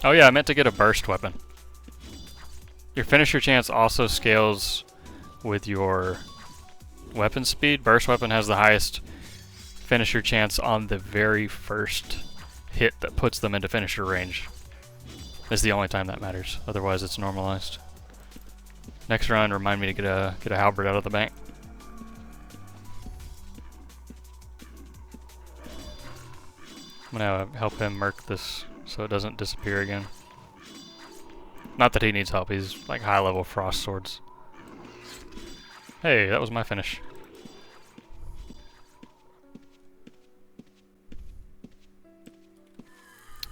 Oh yeah, I meant to get a burst weapon. Your finisher chance also scales with your weapon speed. Burst weapon has the highest finisher chance on the very first hit that puts them into finisher range. It's the only time that matters. Otherwise, it's normalized. Next run, remind me to get a halberd out of the bank. I'm gonna help him murk this so it doesn't disappear again. Not that he needs help. He's like high-level frost swords. Hey, that was my finish.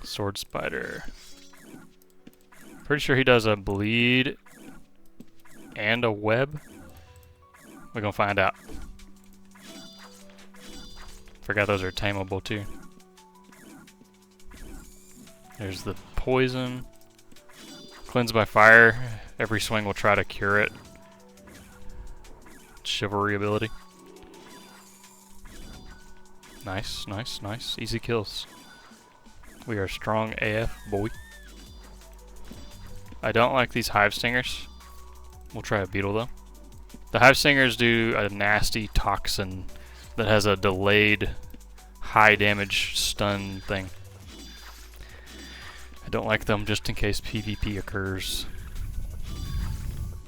Sword spider. Pretty sure he does a bleed and a web? We're gonna find out. Forgot those are tameable too. There's the poison. Cleanse by fire. Every swing will try to cure it. Chivalry ability. Nice, nice, nice. Easy kills. We are strong AF, boy. I don't like these hive stingers. We'll try a beetle though. The hive stingers do a nasty toxin that has a delayed high damage stun thing. I don't like them just in case PvP occurs.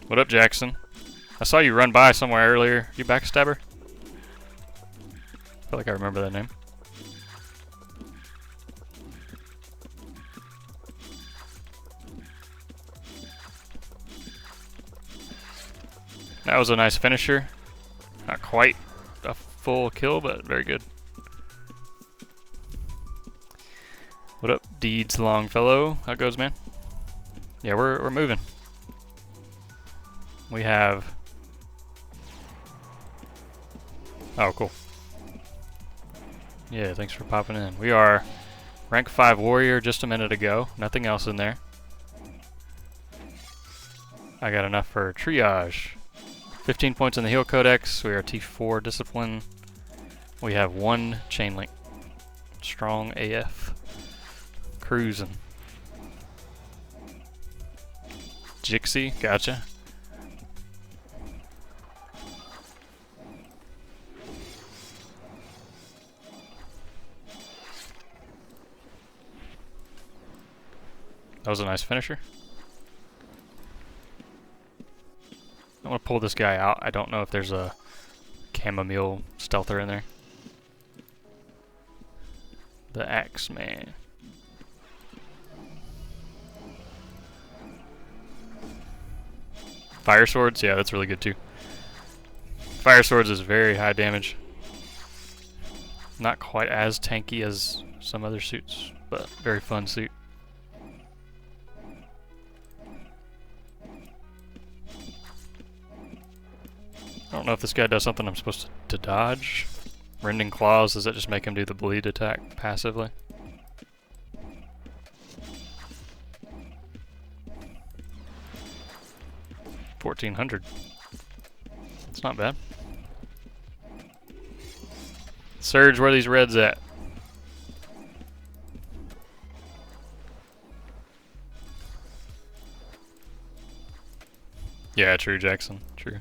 What up, Jackson? I saw you run by somewhere earlier. You backstabber? I feel like I remember that name. That was a nice finisher. Not quite a full kill, but very good. What up, Deeds Longfellow? How it goes, man? Yeah, we're moving. We have... Oh, cool. Yeah, thanks for popping in. We are rank 5 warrior just a minute ago. Nothing else in there. I got enough for triage. 15 points in the heal codex. We are T4 discipline. We have 1 chain link. Strong AF. Cruising. Jixie, gotcha. That was a nice finisher. I want to pull this guy out. I don't know if there's a chamomile stealther in there. The axe man. Fire swords, yeah, that's really good too. Fire swords is very high damage. Not quite as tanky as some other suits, but very fun suit. I don't know if this guy does something I'm supposed to dodge. Rending Claws, does that just make him do the bleed attack passively? $1,400. It's not bad. Surge, where are these reds at? Yeah, true, Jackson. True.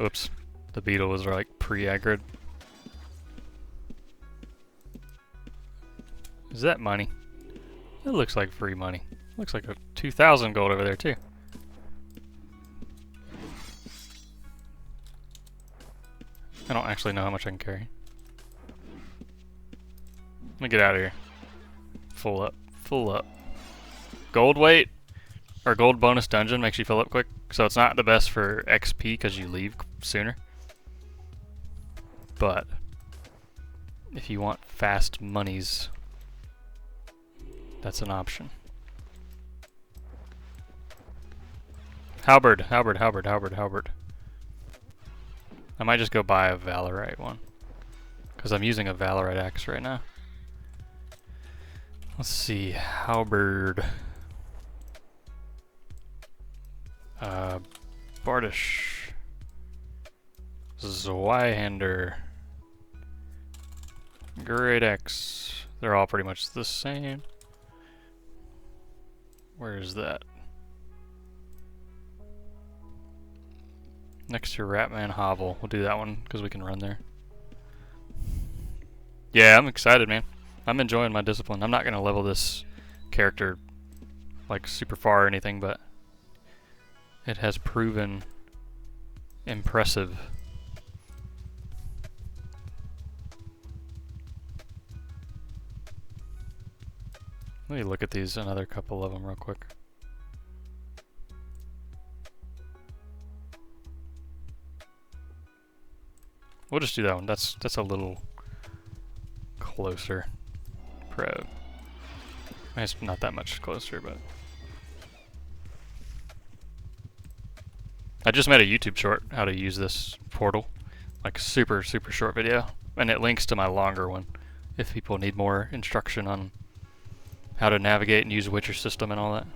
Oops. The beetle was like pre-aggroed. Is that money? It looks like free money. Looks like a 2,000 gold over there too. I don't actually know how much I can carry. Let me get out of here. Full up. Full up. Gold weight or gold bonus dungeon makes you fill up quick. So it's not the best for XP because you leave sooner. But if you want fast monies, that's an option. Halberd, halberd, halberd, halberd, halberd. I might just go buy a Valorite one, because I'm using a Valorite axe right now. Let's see, halberd. Bardish. Zweihander. Great Axe. They're all pretty much the same. Where is that? Next to Ratman Hovel. We'll do that one because we can run there. Yeah, I'm excited, man. I'm enjoying my discipline. I'm not going to level this character like super far or anything, but it has proven impressive. Let me look at these, another couple of them real quick. We'll just do that one. That's a little closer. Probe. It's not that much closer, but... I just made a YouTube short how to use this portal. Like super short video. And it links to my longer one if people need more instruction on how to navigate and use a Witcher system and all that.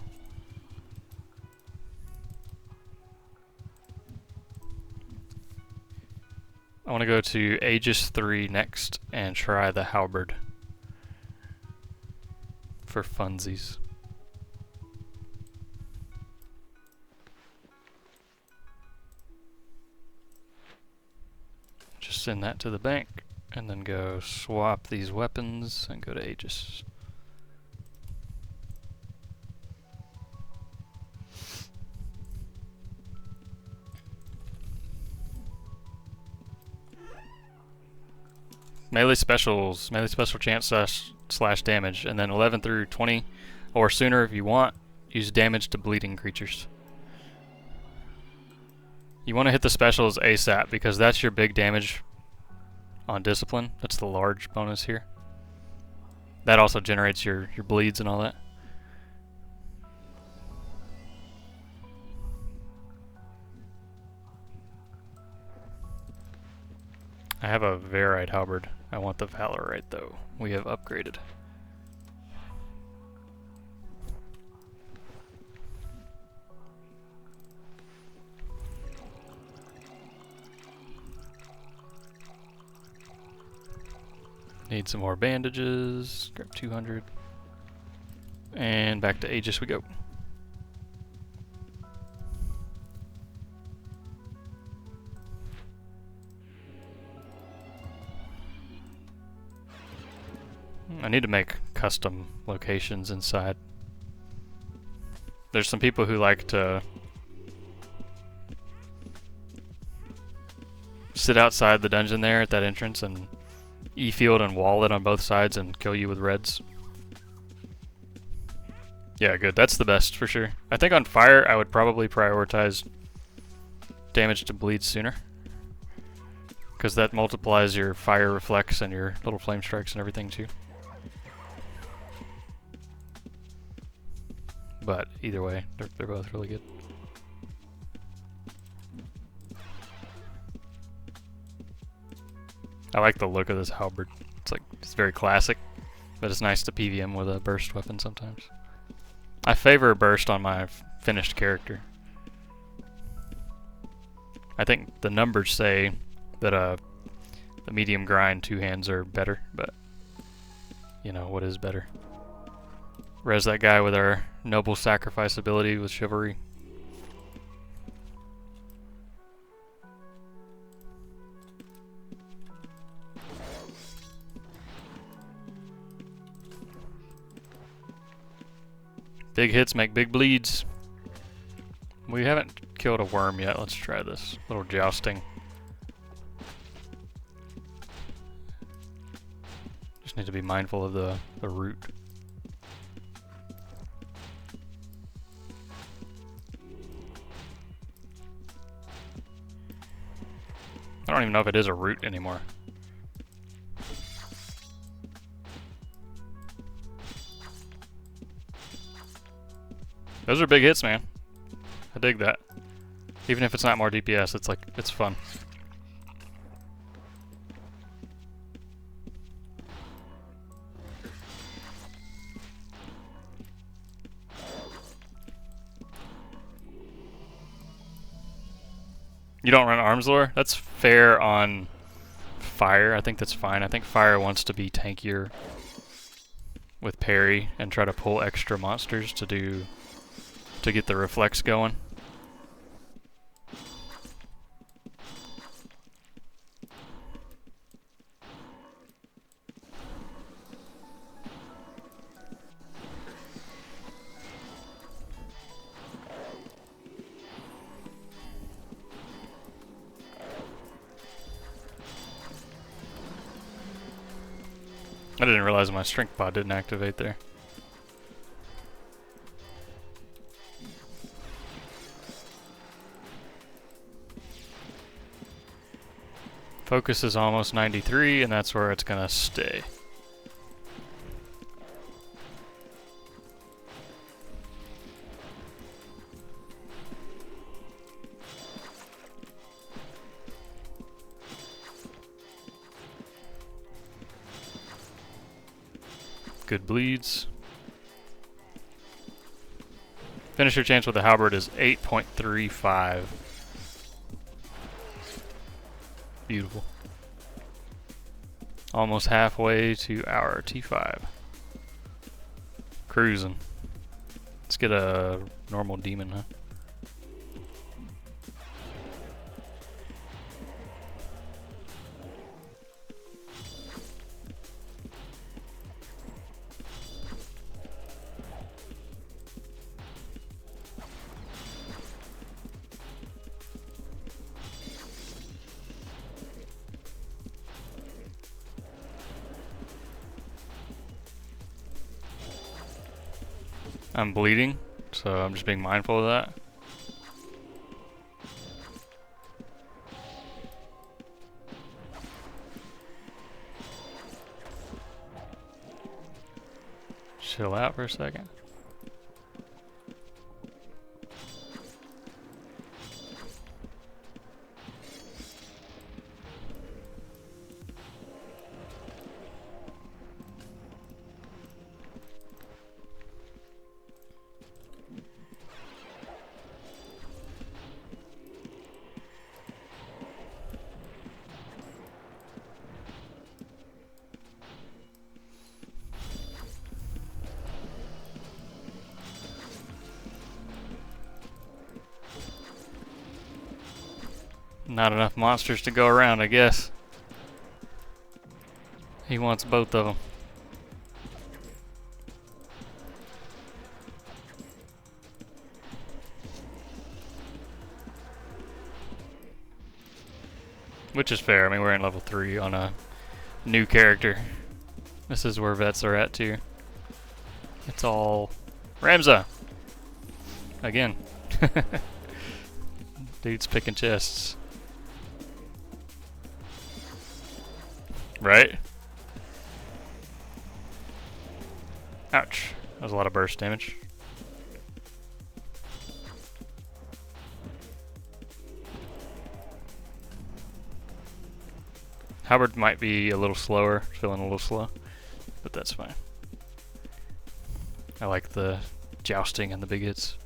I want to go to Aegis 3 next and try the halberd for funsies. Just send that to the bank and then go swap these weapons and go to Aegis. Melee special chance slash damage, and then 11 through 20 or sooner if you want, use damage to bleeding creatures. You want to hit the specials ASAP because that's your big damage on discipline. That's the large bonus here. That also generates your bleeds and all that. I have a Varite halberd. I want the Valorite though. We have upgraded. Need some more bandages. Grab 200. And back to Aegis we go. I need to make custom locations inside. There's some people who like to sit outside the dungeon there at that entrance and E-field and wall it on both sides and kill you with reds. Yeah, good. That's the best for sure. I think on fire I would probably prioritize damage to bleed sooner, because that multiplies your fire reflex and your little flame strikes and everything too. But either way, they're both really good. I like the look of this halberd. It's very classic, but it's nice to PVM with a burst weapon sometimes. I favor a burst on my finished character. I think the numbers say that the medium grind 2 hands are better, but you know what is better? Res that guy with our noble sacrifice ability with chivalry. Big hits make big bleeds. We haven't killed a worm yet. Let's try this little jousting. Just need to be mindful of the root. I don't even know if it is a root anymore. Those are big hits, man. I dig that. Even if it's not more DPS, it's fun. You don't run arms lore? That's fair on fire. I think that's fine. I think fire wants to be tankier with parry and try to pull extra monsters to get the reflex going. I didn't realize my strength pod didn't activate there. Focus is almost 93, and that's where it's gonna stay. good bleeds. Finisher chance with the halberd is 8.35. Beautiful. Almost halfway to our T5. Cruising. Let's get a normal demon, huh? I'm bleeding, so I'm just being mindful of that. Chill out for a second. Not enough monsters to go around, I guess. He wants both of them. Which is fair. I mean, we're in level 3 on a new character. This is where vets are at too. It's all Ramza. Again. Dude's picking chests. Right? Ouch. That was a lot of burst damage. Halberd might be a little slower, feeling a little slow, but that's fine. I like the jousting and the big hits.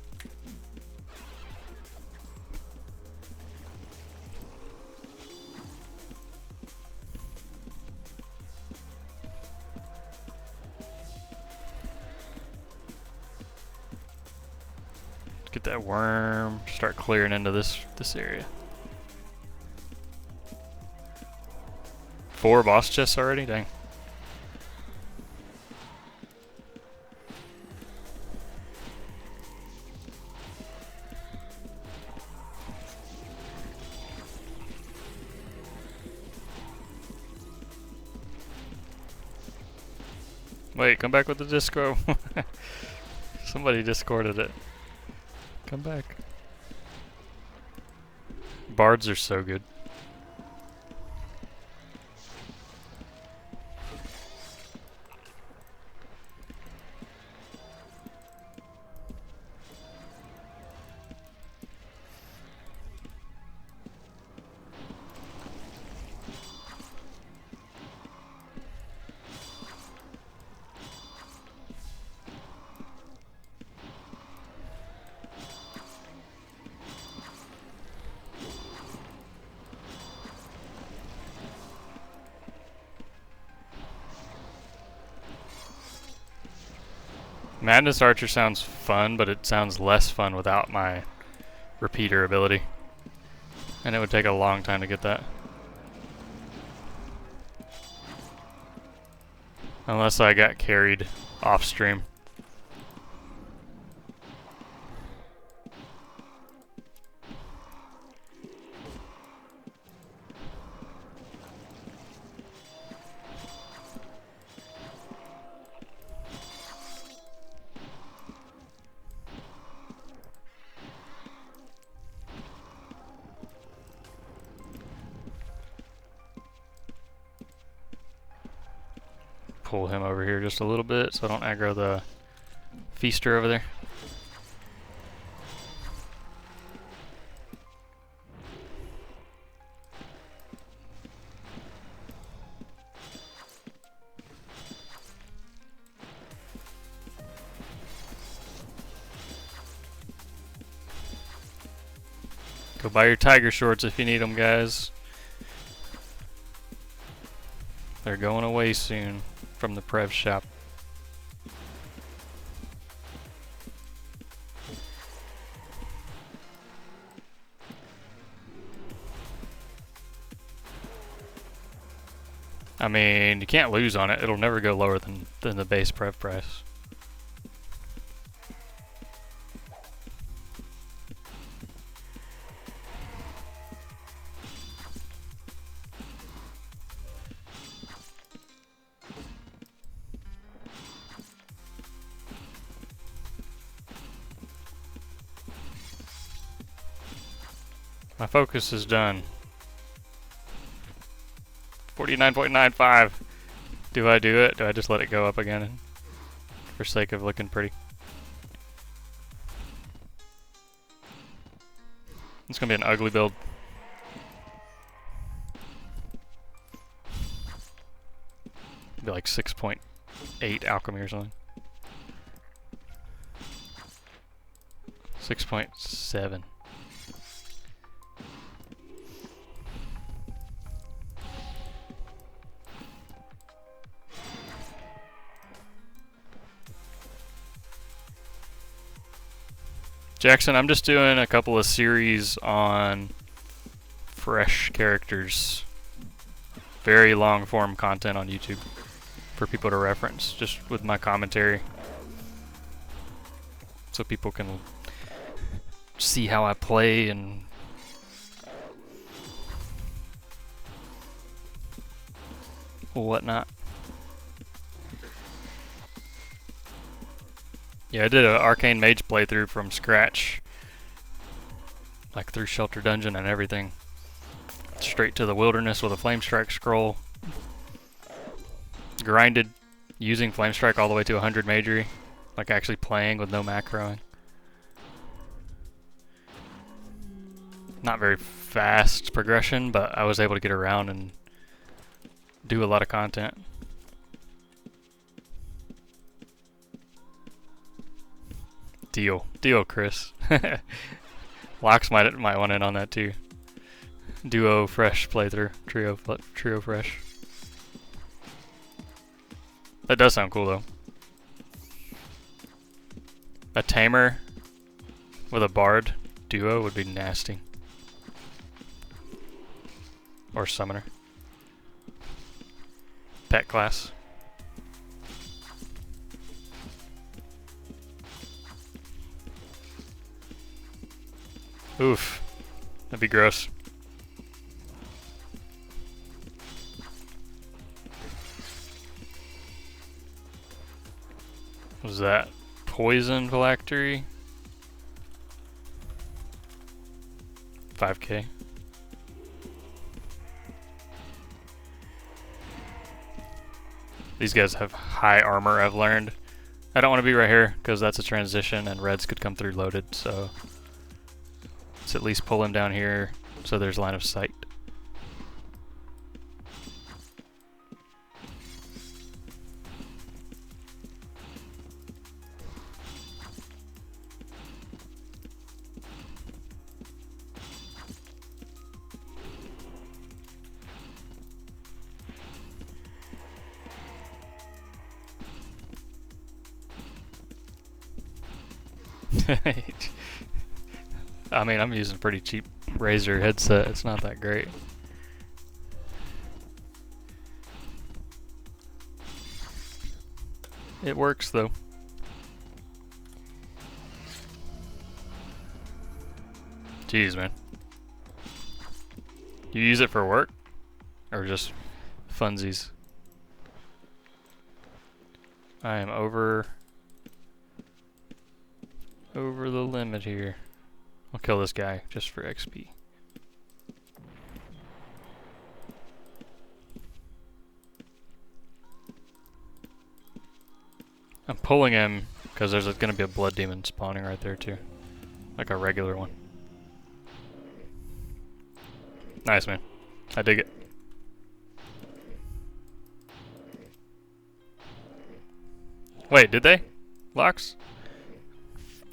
Get that worm, start clearing into this area. 4 boss chests already? Dang. Wait, come back with the disco. Somebody discorded it. Come back. Bards are so good. Madness Archer sounds fun, but it sounds less fun without my repeater ability. And it would take a long time to get that. Unless I got carried off stream. Pull him over here just a little bit so I don't aggro the feaster over there. Go buy your tiger shorts if you need them, guys. They're going away soon from the Prev shop. I mean, you can't lose on it. It'll never go lower than the base Prev price. My focus is done. 49.95. Do I do it? Do I just let it go up again for sake of looking pretty? It's gonna be an ugly build. Be like 6.8 alchemy or something. 6.7. Jackson, I'm just doing a couple of series on fresh characters. Very long form content on YouTube for people to reference, just with my commentary. So people can see how I play and whatnot. Yeah, I did an Arcane Mage playthrough from scratch. Like through Shelter Dungeon and everything. Straight to the wilderness with a Flame Strike scroll. Grinded using Flame Strike all the way to 100 magery. Like actually playing with no macroing. Not very fast progression, but I was able to get around and do a lot of content. Deal, Chris. Locks might want in on that too. Duo fresh playthrough, trio fresh. That does sound cool though. A tamer with a bard duo would be nasty. Or summoner. Pet class. Oof. That'd be gross. What was that? Poison phylactery? 5k. These guys have high armor, I've learned. I don't want to be right here because that's a transition and reds could come through loaded, so let's at least pull him down here so there's line of sight. I mean, I'm using a pretty cheap Razer headset. It's not that great. It works though. Jeez, man. You use it for work? Or just funsies? I am over the limit here. I'll kill this guy just for XP. I'm pulling him because there's going to be a blood demon spawning right there too. Like a regular one. Nice, man. I dig it. Wait, did they? Locks?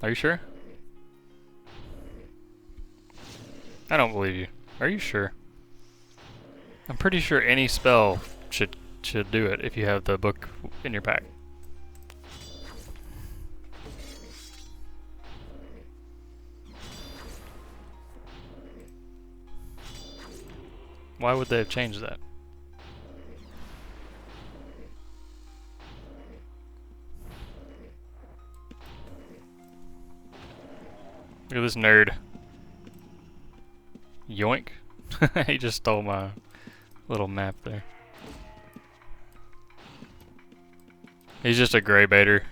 Are you sure? I don't believe you. Are you sure? I'm pretty sure any spell should do it if you have the book in your pack. Why would they have changed that? Look at this nerd. Yoink. He just stole my little map there. He's just a gray baiter.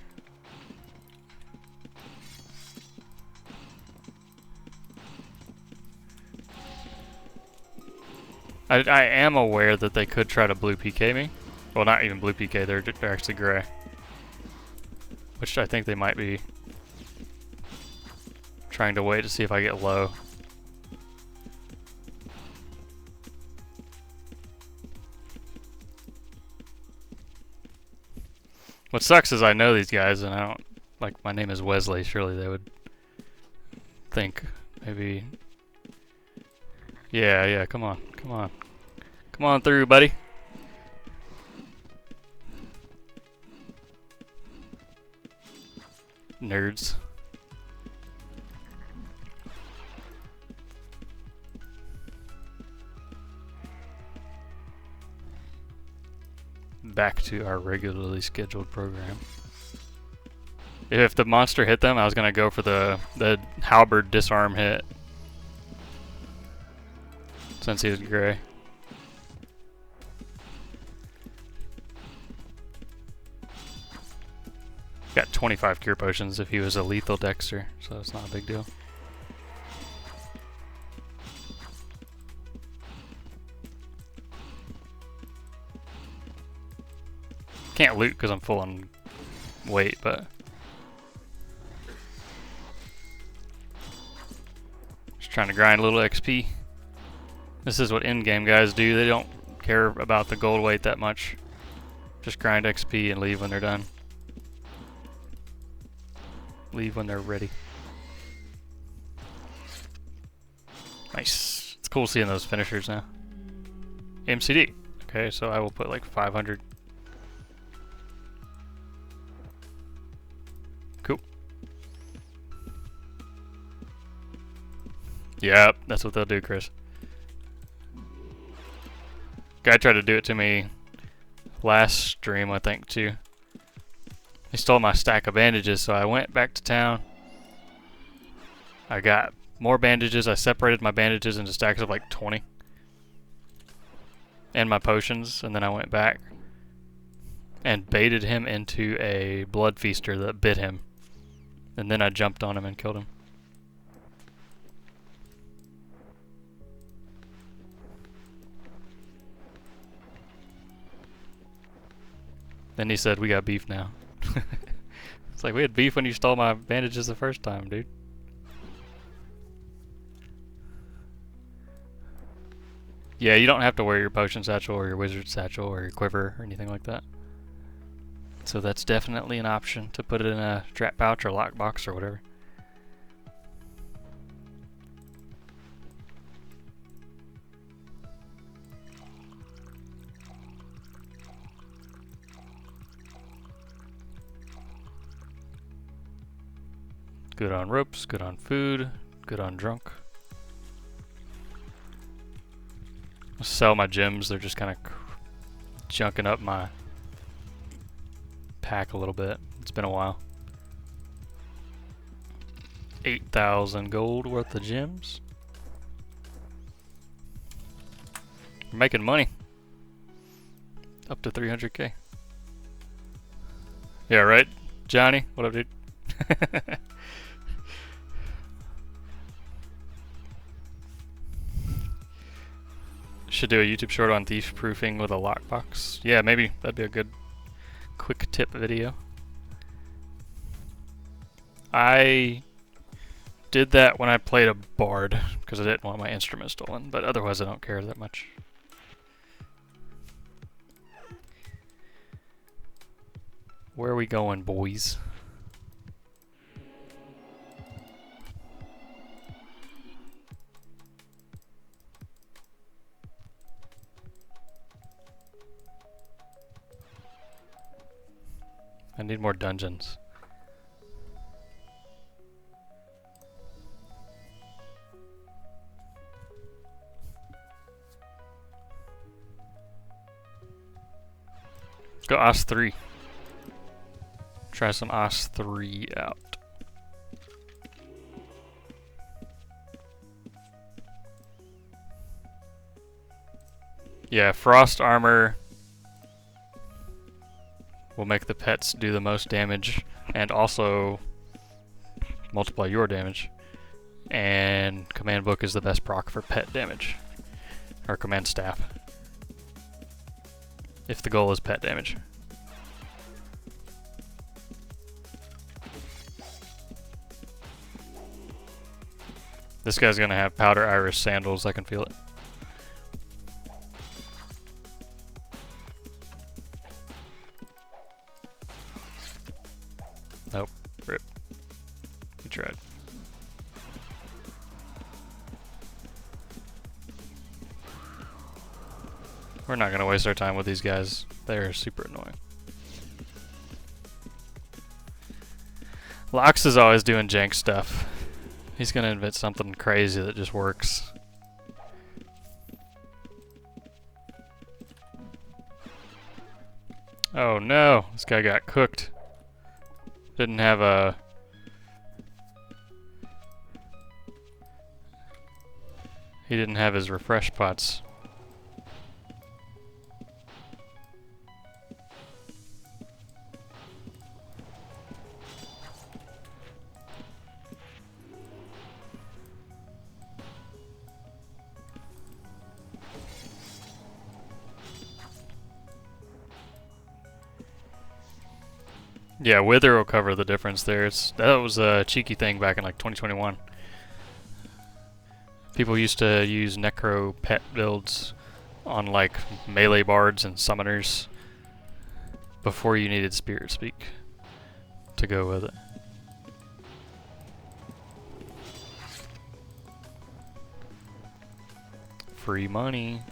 I am aware that they could try to blue PK me. Well, not even blue PK, they're actually gray. Which I think they might be trying to wait to see if I get low. What sucks is I know these guys and I don't, like, my name is Wesley, surely they would think maybe. Yeah, come on. Come on through, buddy. Nerds. Back to our regularly scheduled program. If the monster hit them, I was gonna go for the halberd disarm hit. Since he was gray. Got 25 cure potions if he was a lethal dexxer, so it's not a big deal. Can't loot because I'm full on weight, but just trying to grind a little XP. This is what in-game guys do. They don't care about the gold weight that much. Just grind XP and leave when they're done. Leave when they're ready. Nice. It's cool seeing those finishers now. MCD. Okay, so I will put like 500. Cool. Yep, that's what they'll do, Chris. Guy tried to do it to me last stream, I think, too. He stole my stack of bandages, so I went back to town. I got more bandages. I separated my bandages into stacks of like 20. And my potions, and then I went back and baited him into a blood feaster that bit him. And then I jumped on him and killed him. Then he said, "We got beef now." It's like, we had beef when you stole my bandages the first time, dude. Yeah, you don't have to wear your potion satchel or your wizard satchel or your quiver or anything like that. So that's definitely an option to put it in a strap pouch or lockbox or whatever. Good on ropes, good on food, good on drunk. I'll sell my gems, they're just kind of junking up my pack a little bit. It's been a while. 8,000 gold worth of gems. We're making money. Up to 300k. Yeah, right? Johnny? What up, dude? Should do a YouTube short on thief proofing with a lockbox. Yeah, maybe that'd be a good quick tip video. I did that when I played a bard because I didn't want my instrument stolen, but otherwise I don't care that much. Where are we going, boys? I need more dungeons. Go OS 3. Try some OS 3 out. Yeah, frost armor will make the pets do the most damage and also multiply your damage. And command book is the best proc for pet damage. Or command staff. If the goal is pet damage. This guy's gonna have powder iris sandals, I can feel it. Nope, rip. He tried. We're not gonna waste our time with these guys. They're super annoying. Lox is always doing jank stuff. He's gonna invent something crazy that just works. Oh no, this guy got cooked. Didn't have a... He didn't have his refresh pots. Yeah, Wither will cover the difference there. That was a cheeky thing back in like 2021. People used to use Necro pet builds on like melee bards and summoners before you needed Spirit Speak to go with it. Free money.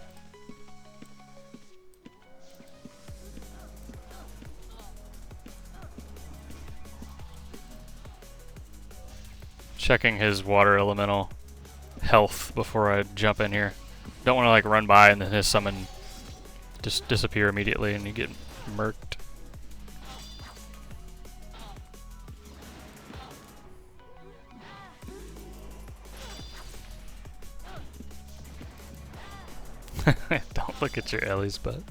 Checking his water elemental health before I jump in here. Don't want to like run by and then his summon just disappear immediately and you get murked. Don't look at your Ellie's butt.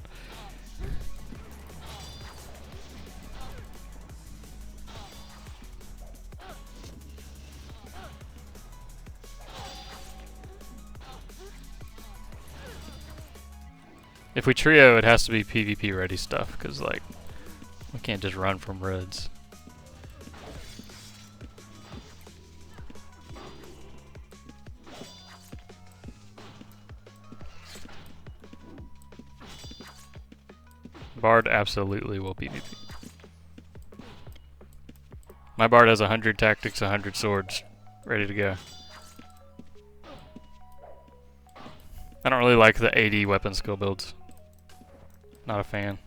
If we trio, it has to be PvP ready stuff, because like, we can't just run from reds. Bard absolutely will PvP. My Bard has 100 tactics, 100 swords, ready to go. I don't really like the 80 weapon skill builds. Not a fan.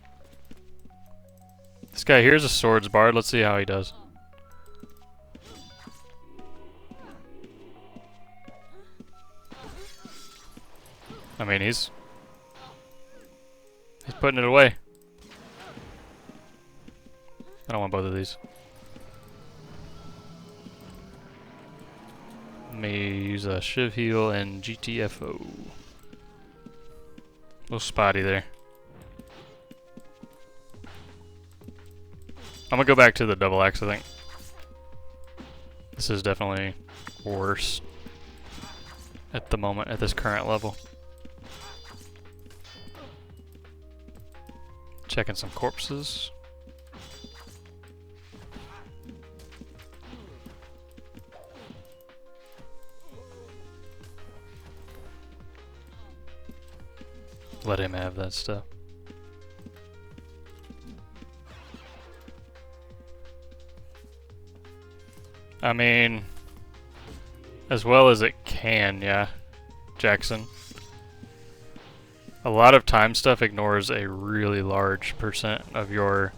This guy here's a swords bard. Let's see how he does. I mean, he's putting it away. I don't want both of these. Let me use a Shiv heal and GTFO. A little spotty there. I'm gonna go back to the double axe, I think. This is definitely worse at the moment, at this current level. Checking some corpses. Let him have that stuff. I mean, as well as it can, yeah, Jackson. A lot of time stuff ignores a really large percent of your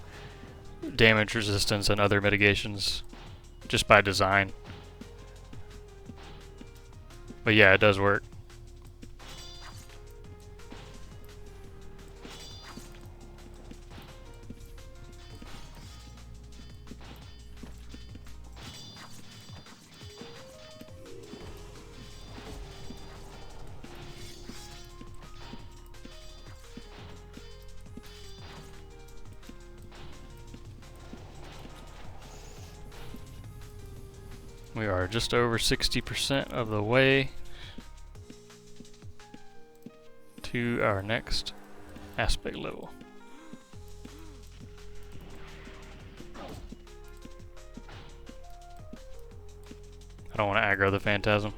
damage resistance and other mitigations just by design. But yeah, it does work. We are just over 60% of the way to our next aspect level. I don't want to aggro the phantasm.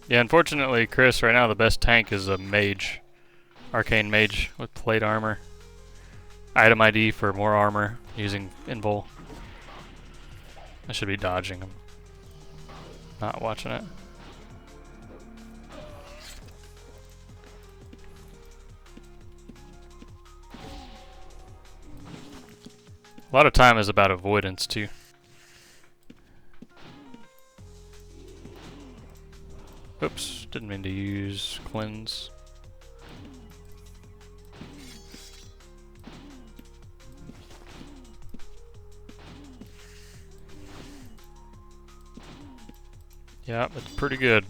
Yeah, unfortunately, Chris, right now the best tank is a mage. Arcane mage with plate armor. Item ID for more armor using invul. I should be dodging him. Not watching it. A lot of time is about avoidance too. Oops, didn't mean to use cleanse. Yeah, it's pretty good.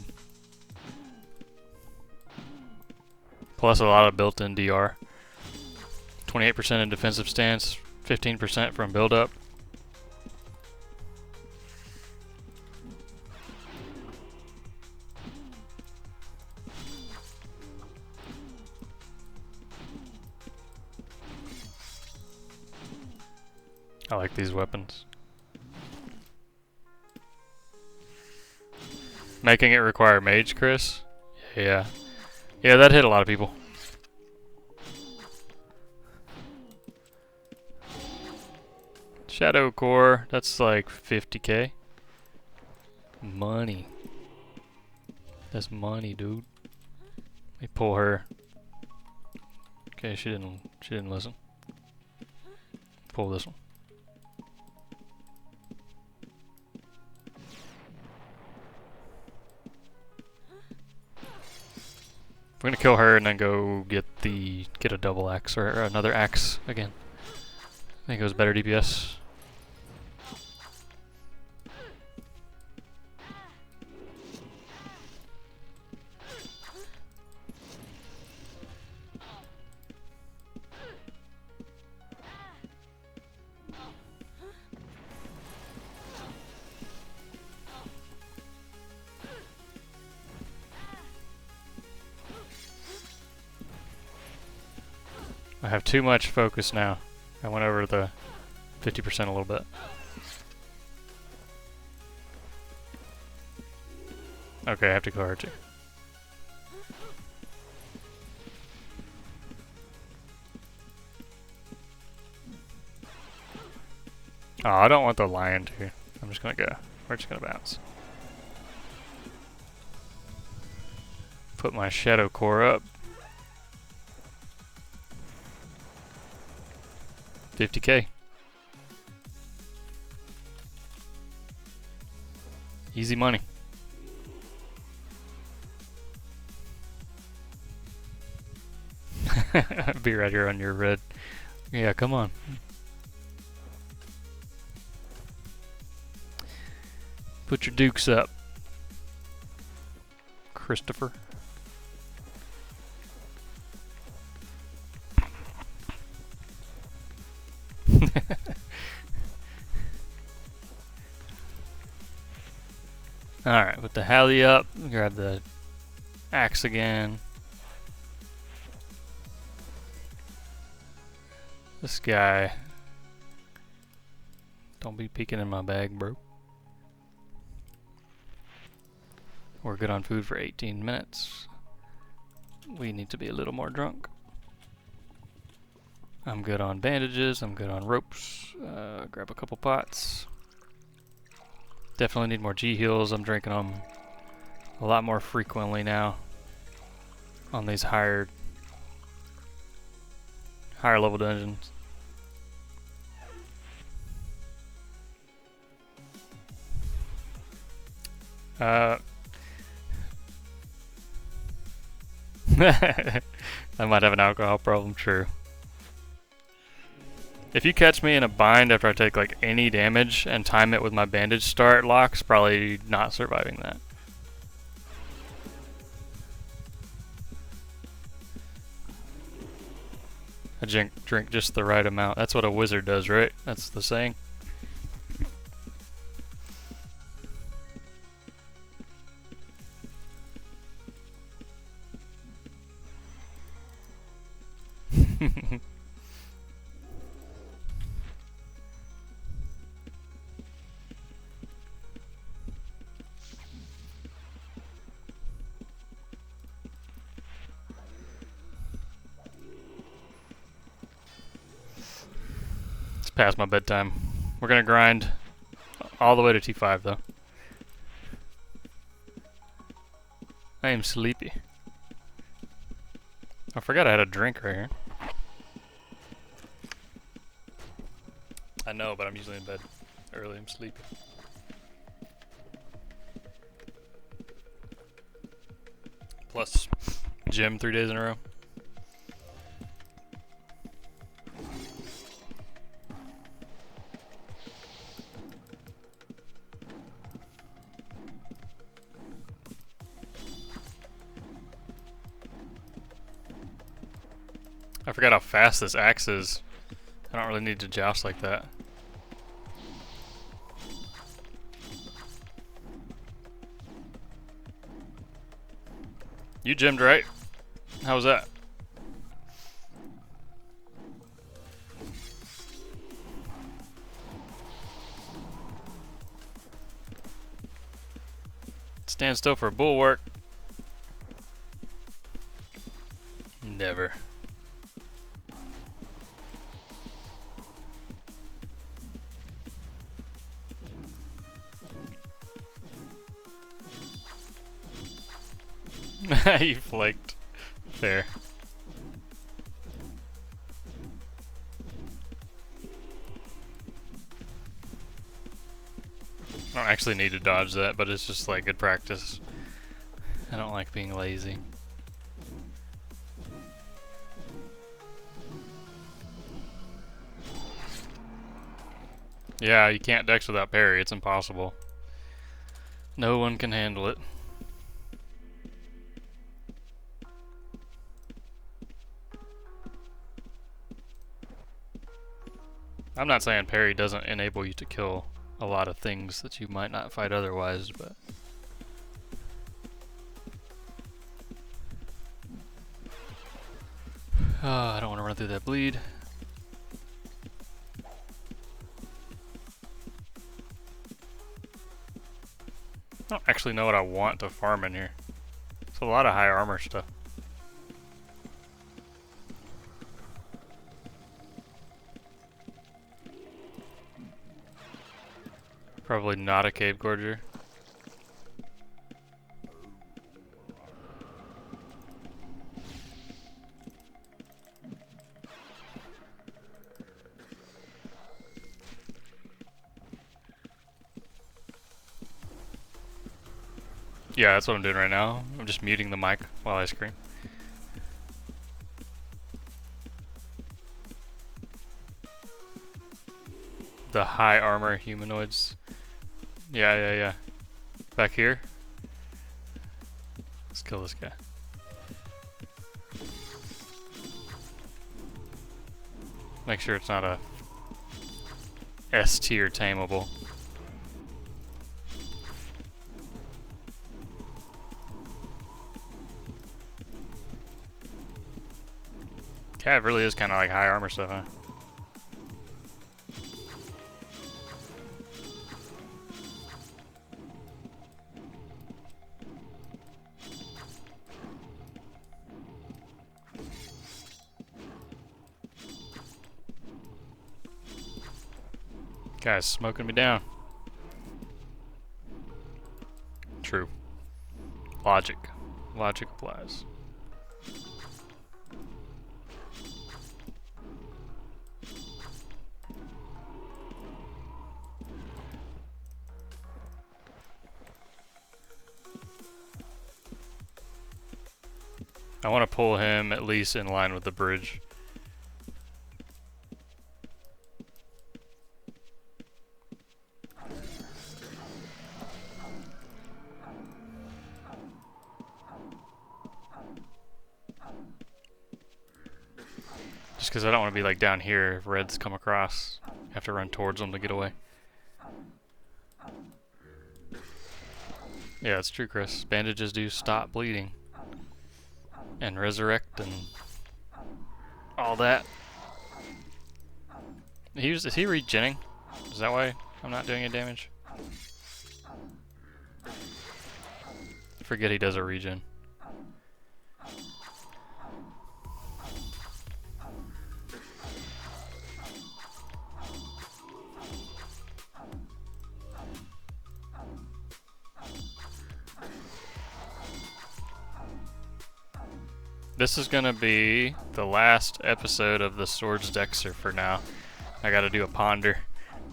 Plus a lot of built-in DR. 28% in defensive stance, 15% from build-up. I like these weapons. Making it require mage, Chris? Yeah. Yeah, that hit a lot of people. Shadow Core, that's like 50k. Money. That's money, dude. Let me pull her. Okay, she didn't listen. Pull this one. We're gonna kill her and then go get a double axe or another axe again. I think it was better DPS. I have too much focus now. I went over the 50% a little bit. Okay, I have to kill her too. Oh, I don't want the lion to. I'm just gonna go. We're just gonna bounce. Put my shadow core up. 50k. Easy money. Be right here on your red. Yeah, come on. Put your dukes up, Christopher. Alright, put the Halley up, grab the axe again. This guy, Don't be peeking in my bag, bro. We're good on food for 18 minutes. We need to be a little more drunk. I'm good on bandages. I'm good on ropes. Grab a couple pots. Definitely need more G heals. I'm drinking them a lot more frequently now on these higher level dungeons. I might have an alcohol problem, true. If you catch me in a bind after I take like any damage and time it with my bandage start locks, probably not surviving that. I drink just the right amount. That's what a wizard does, right? That's the saying. It's past my bedtime. We're gonna grind all the way to T5 though. I am sleepy. I forgot I had a drink right here. I know, but I'm usually in bed early. I'm sleepy. Plus, gym 3 days in a row. I forgot how fast this axe is. I don't really need to joust like that. You gymmed, right? How was that? Stand still for a bulwark. Never. You flaked. Fair. I don't actually need to dodge that, but it's just like good practice. I don't like being lazy. Yeah, you can't dex without parry. It's impossible. No one can handle it. I'm not saying parry doesn't enable you to kill a lot of things that you might not fight otherwise, but I don't want to run through that bleed. I don't actually know what I want to farm in here. It's a lot of high armor stuff. Probably not a cave gorger. Yeah, that's what I'm doing right now. I'm just muting the mic while I scream. The high armor humanoids. Yeah. Back here. Let's kill this guy. Make sure it's not a S tier tameable. Cav really is kind of like high armor stuff, huh? Guy's smoking me down. True. Logic. Logic applies. I want to pull him at least in line with the bridge. Just because I don't want to be like down here if reds come across. I have to run towards them to get away. Yeah, it's true, Chris. Bandages do stop bleeding. And resurrect and all that. Is he regenning? Is that why I'm not doing any damage? I forget he does a regen. This is gonna be the last episode of the Swords Dexxer for now. I gotta do a ponder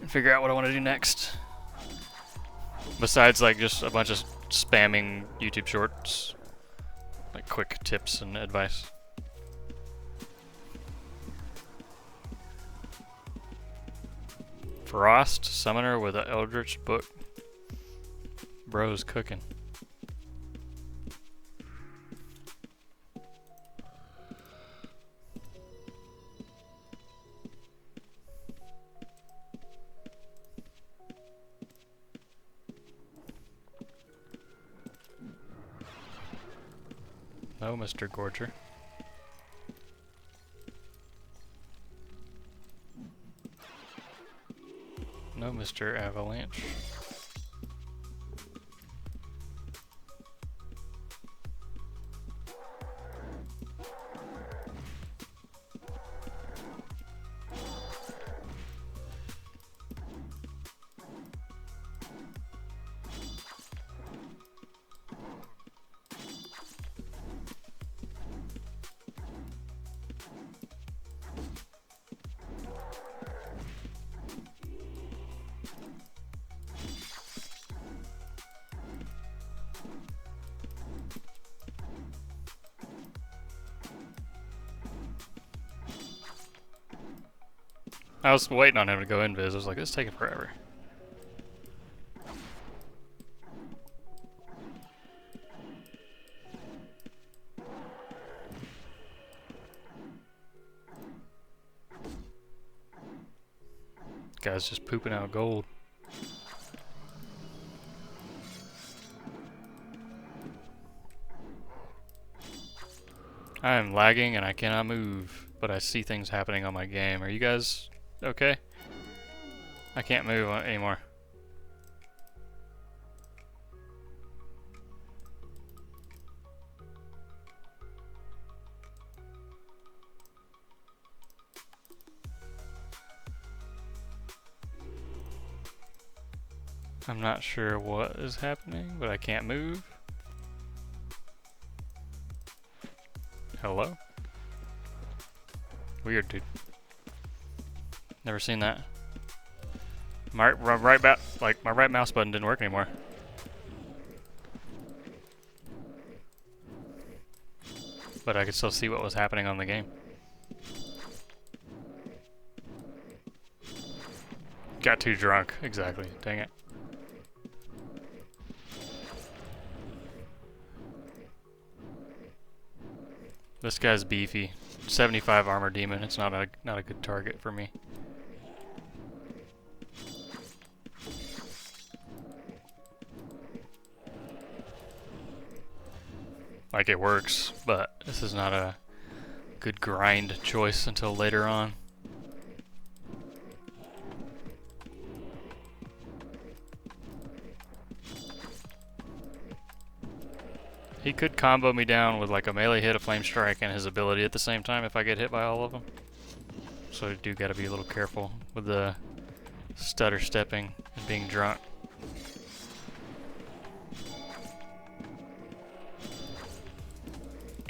and figure out what I want to do next. Besides like just a bunch of spamming YouTube shorts. Like quick tips and advice. Frost, Summoner with an Eldritch Book. Bro's cooking. No, Mr. Gorger. No, Mr. Avalanche. I was waiting on him to go invis. I was like, this is taking forever. Guy's just pooping out gold. I am lagging and I cannot move, but I see things happening on my game. Are you guys okay? I can't move anymore. I'm not sure what is happening, but I can't move. Hello? Weird, dude. Never seen that. My right mouse button didn't work anymore. But I could still see what was happening on the game. Got too drunk, exactly. Dang it. This guy's beefy. 75 armor demon. It's not a good target for me. Like it works, but this is not a good grind choice until later on. He could combo me down with like a melee hit, a flame strike, and his ability at the same time if I get hit by all of them. So I do gotta be a little careful with the stutter stepping and being drunk.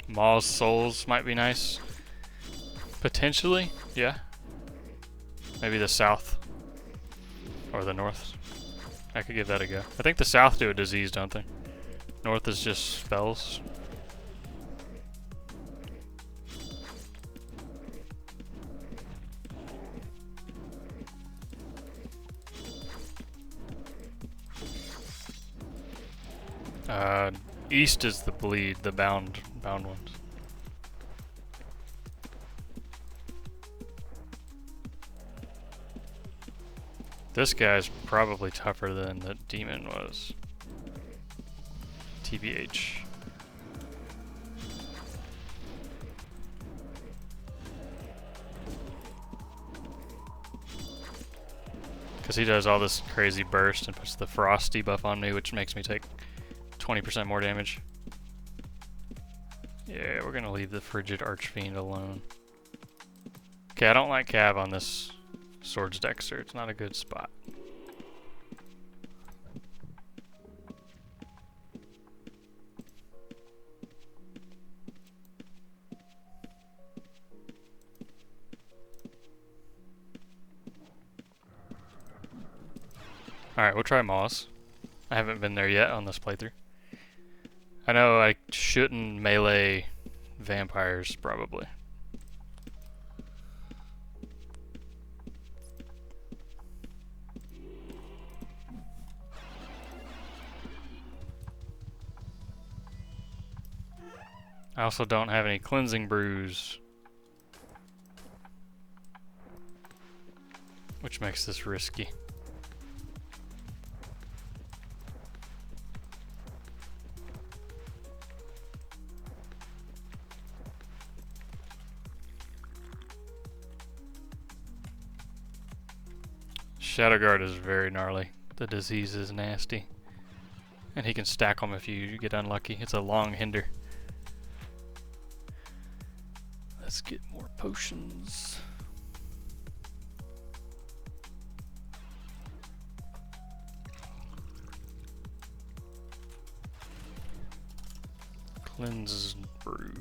Maul's Souls might be nice. Potentially, yeah. Maybe the south. Or the north. I could give that a go. I think the south do a disease, don't they? North is just spells. East is the bleed, the bound ones. This guy's probably tougher than the demon was. TBH. Because he does all this crazy burst and puts the frost debuff on me, which makes me take 20% more damage. Yeah, we're gonna leave the Frigid Archfiend alone. Okay, I don't like Cav on this Swords dexxer. It's not a good spot. Alright, we'll try Moss. I haven't been there yet on this playthrough. I know I shouldn't melee vampires, probably. I also don't have any cleansing brews, which makes this risky. Shadow Guard is very gnarly. The disease is nasty. And he can stack them if you get unlucky. It's a long hinder. Let's get more potions. Cleanse brew.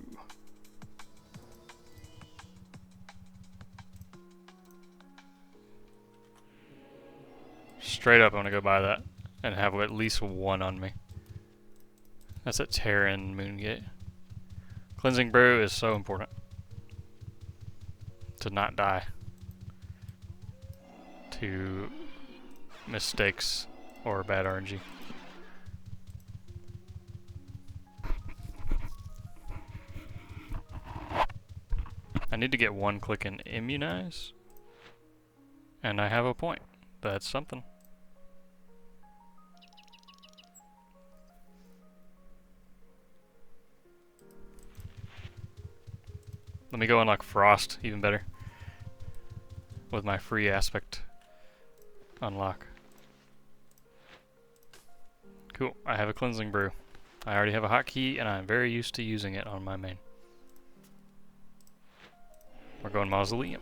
Straight up, I'm gonna go buy that and have at least one on me. That's a Terran Moongate. Cleansing brew is so important to not die to mistakes or bad RNG. I need to get one click and immunize, and I have a point. That's something. Let me go unlock Frost, even better. With my free aspect unlock. Cool, I have a cleansing brew. I already have a hotkey and I'm very used to using it on my main. We're going Mausoleum.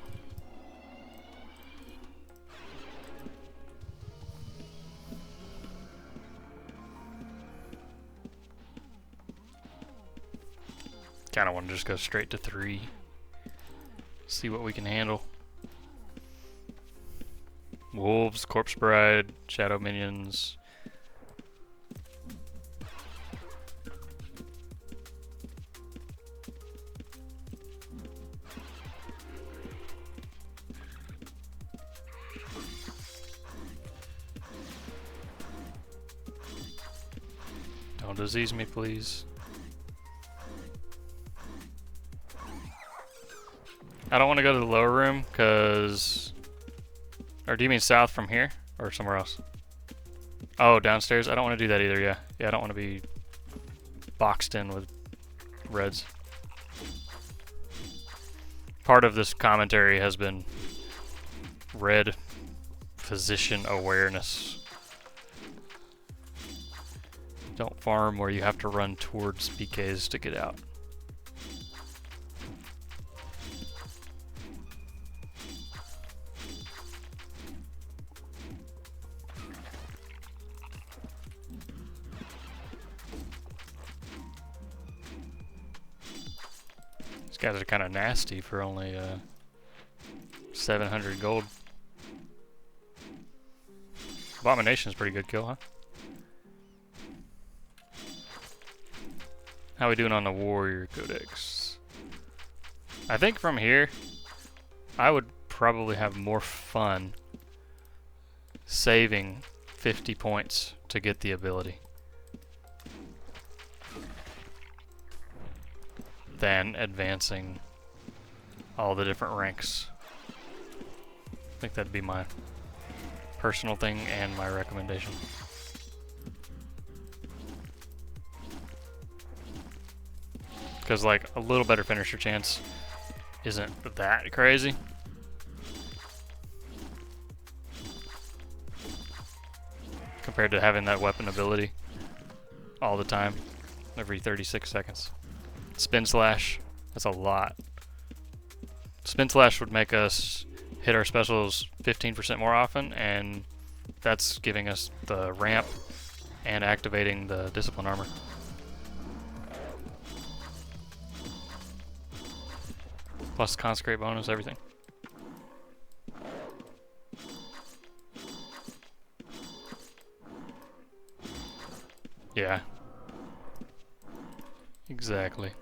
Kinda wanna just go straight to 3. See what we can handle. Wolves, Corpse Bride, Shadow Minions. Don't disease me, please. I don't want to go to the lower room, because... Or do you mean south from here? Or somewhere else? Oh, downstairs? I don't want to do that either, yeah. Yeah, I don't want to be boxed in with reds. Part of this commentary has been red position awareness. Don't farm where you have to run towards PKs to get out. Guys are kind of nasty for only 700 gold. Abomination's pretty good kill, huh? How we doing on the warrior codex? I think from here, I would probably have more fun saving 50 points to get the ability than advancing all the different ranks. I think that'd be my personal thing and my recommendation. Because like a little better finisher chance isn't that crazy. Compared to having that weapon ability all the time, every 36 seconds. Spin slash, that's a lot. Spin slash would make us hit our specials 15% more often, and that's giving us the ramp and activating the discipline armor. Plus consecrate bonus, everything. Yeah. Exactly.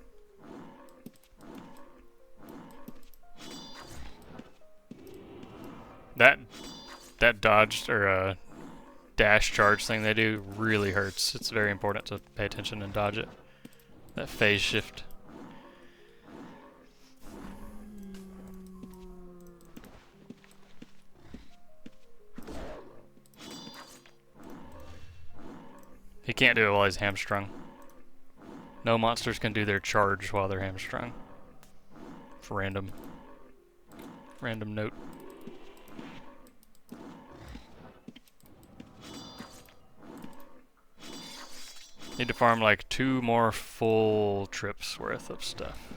That dodge or dash charge thing they do really hurts. It's very important to pay attention and dodge it. That phase shift. He can't do it while he's hamstrung. No monsters can do their charge while they're hamstrung. For random note. Need to farm like 2 more full trips worth of stuff.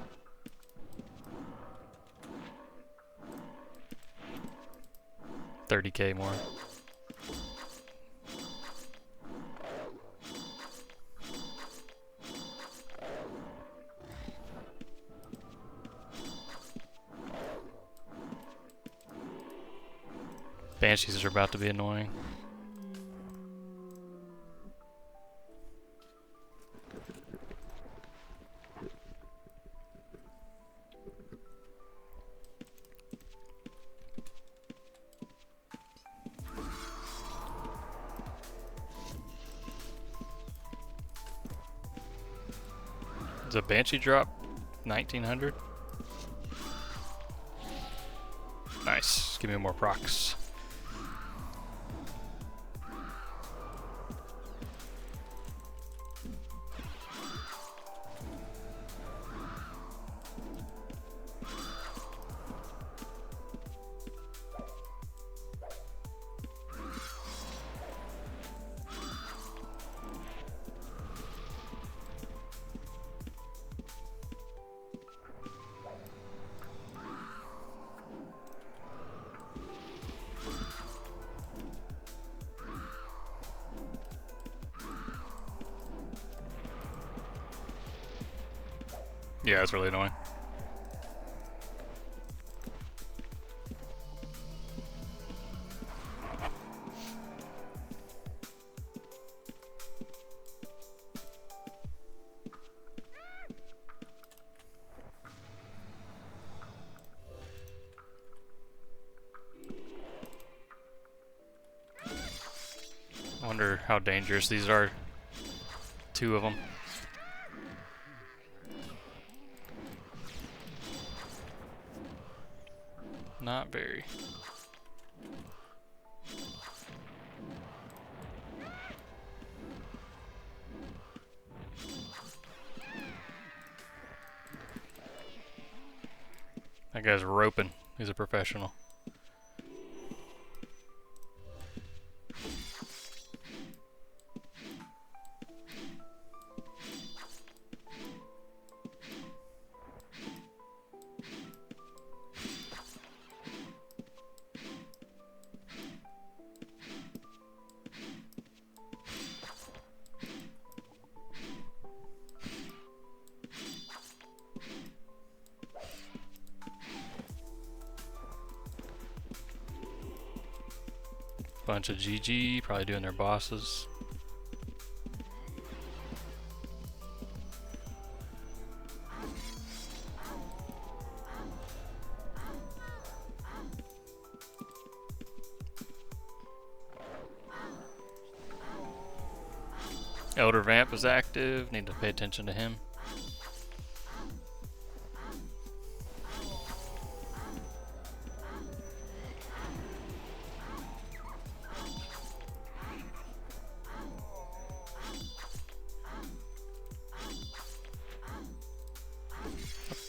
$30K more. Banshees are about to be annoying. Does a Banshee drop 1900? Nice. Give me more procs. Yeah, it's really annoying. I wonder how dangerous these are. 2 of them. Not very. That guy's roping. He's a professional. Bunch of GG, probably doing their bosses. Elder Vamp is active, need to pay attention to him.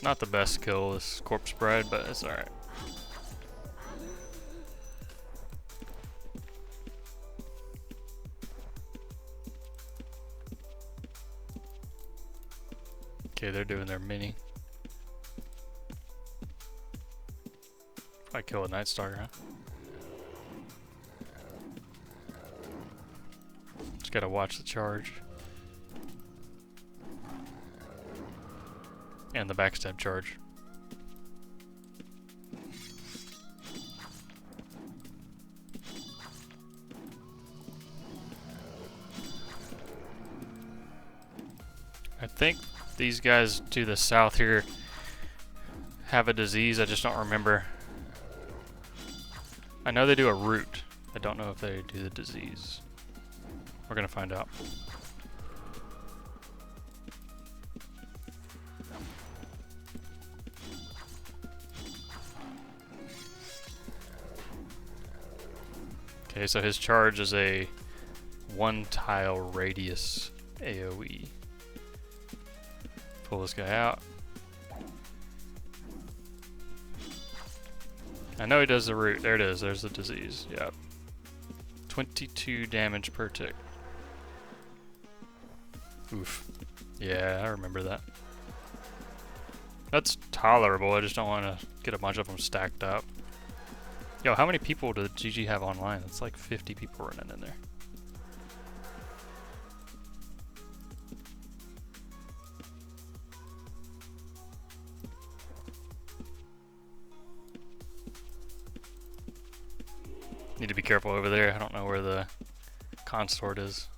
Not the best kill, this corpse bride, but it's alright. Okay, they're doing their mini. I kill a Night Stalker, huh? Just gotta watch the charge. And the backstab charge. I think these guys to the south here have a disease, I just don't remember. I know they do a root. I don't know if they do the disease. We're gonna find out. Okay, so his charge is a 1 tile radius AoE. Pull this guy out. I know he does the root. There it is. There's the disease. Yep. 22 damage per tick. Oof. Yeah, I remember that. That's tolerable. I just don't want to get a bunch of them stacked up. Yo, how many people does GG have online? It's like 50 people running in there. Need to be careful over there. I don't know where the consort is.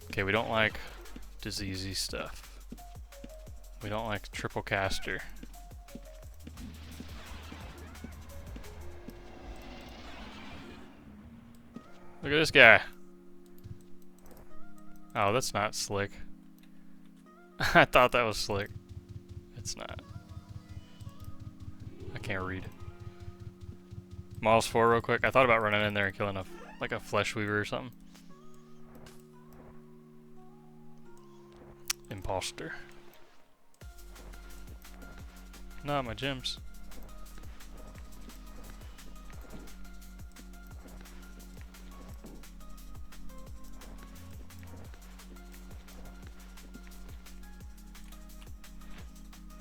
Okay, we don't like diseasey stuff. We don't like triple caster. Look at this guy. Oh, that's not slick. I thought that was slick. It's not. I can't read. Miles 4 real quick. I thought about running in there and killing like a flesh weaver or something. Imposter. No, my gems.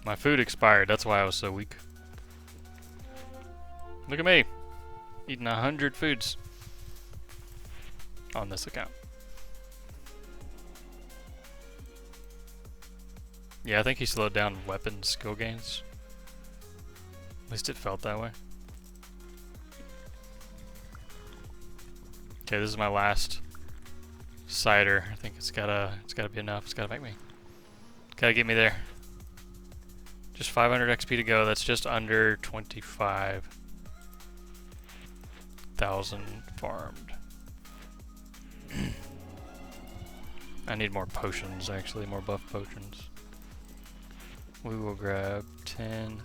My food expired, that's why I was so weak. Look at me! Eating 100 foods on this account. Yeah, I think he slowed down weapon skill gains. At least it felt that way. Okay, this is my last cider. I think it's gotta be enough. It's gotta make me. Gotta get me there. Just 500 XP to go. That's just under 25,000 farmed. I need more potions, actually, more buff potions. We will grab 10,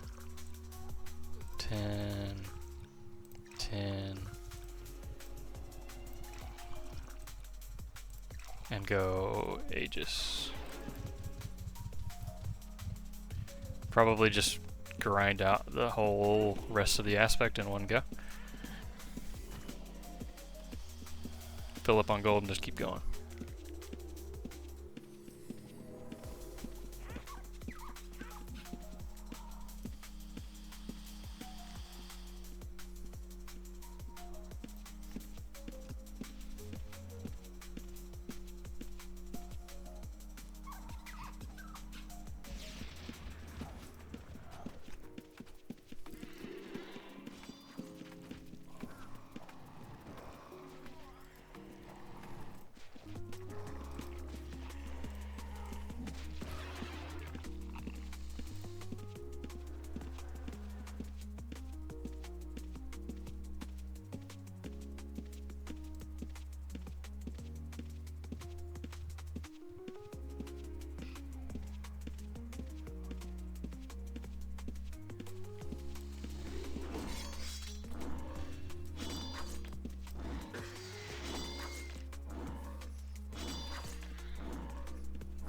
10, 10, and go Aegis. Probably just grind out the whole rest of the aspect in one go. Fill up on gold and just keep going.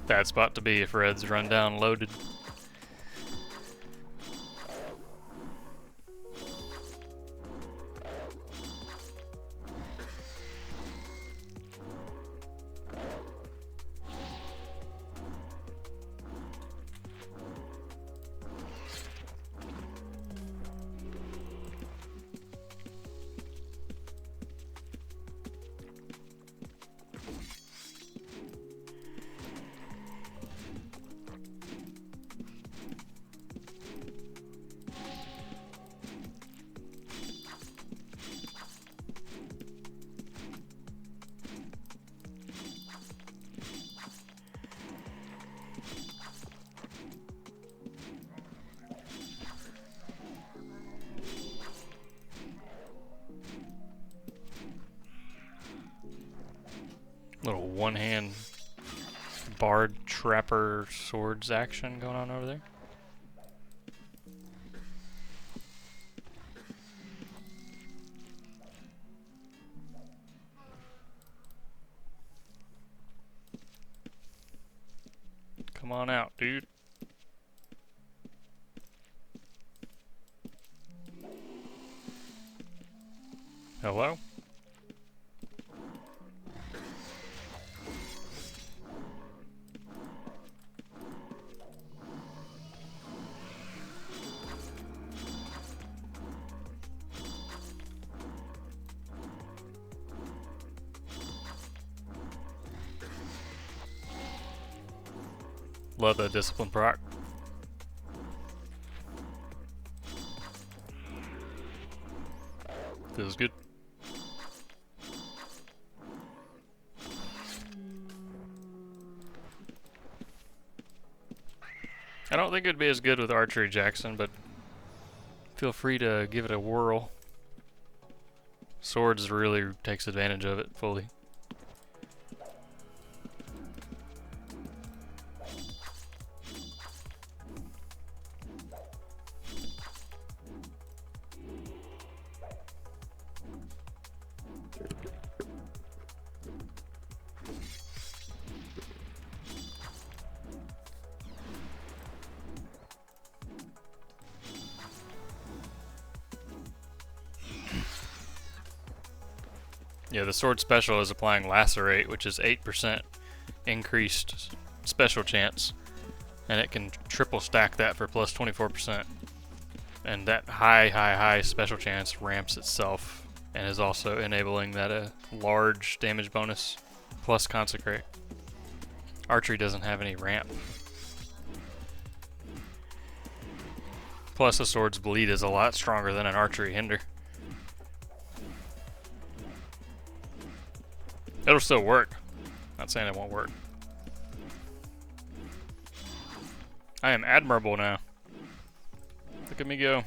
Bad spot to be if red's run down loaded. Little one-hand bard trapper swords action going on over there. Come on out, dude. Hello? Love that discipline proc. Feels good. I don't think it'd be as good with archery, Jackson, but feel free to give it a whirl. Swords really takes advantage of it fully. Yeah, the sword special is applying lacerate, which is 8% increased special chance, and it can triple stack that for plus 24%. And that high special chance ramps itself and is also enabling that a large damage bonus plus consecrate. Archery doesn't have any ramp. Plus, a sword's bleed is a lot stronger than an archery hinder. It'll still work. Not saying it won't work. I am admirable now. Look at me go.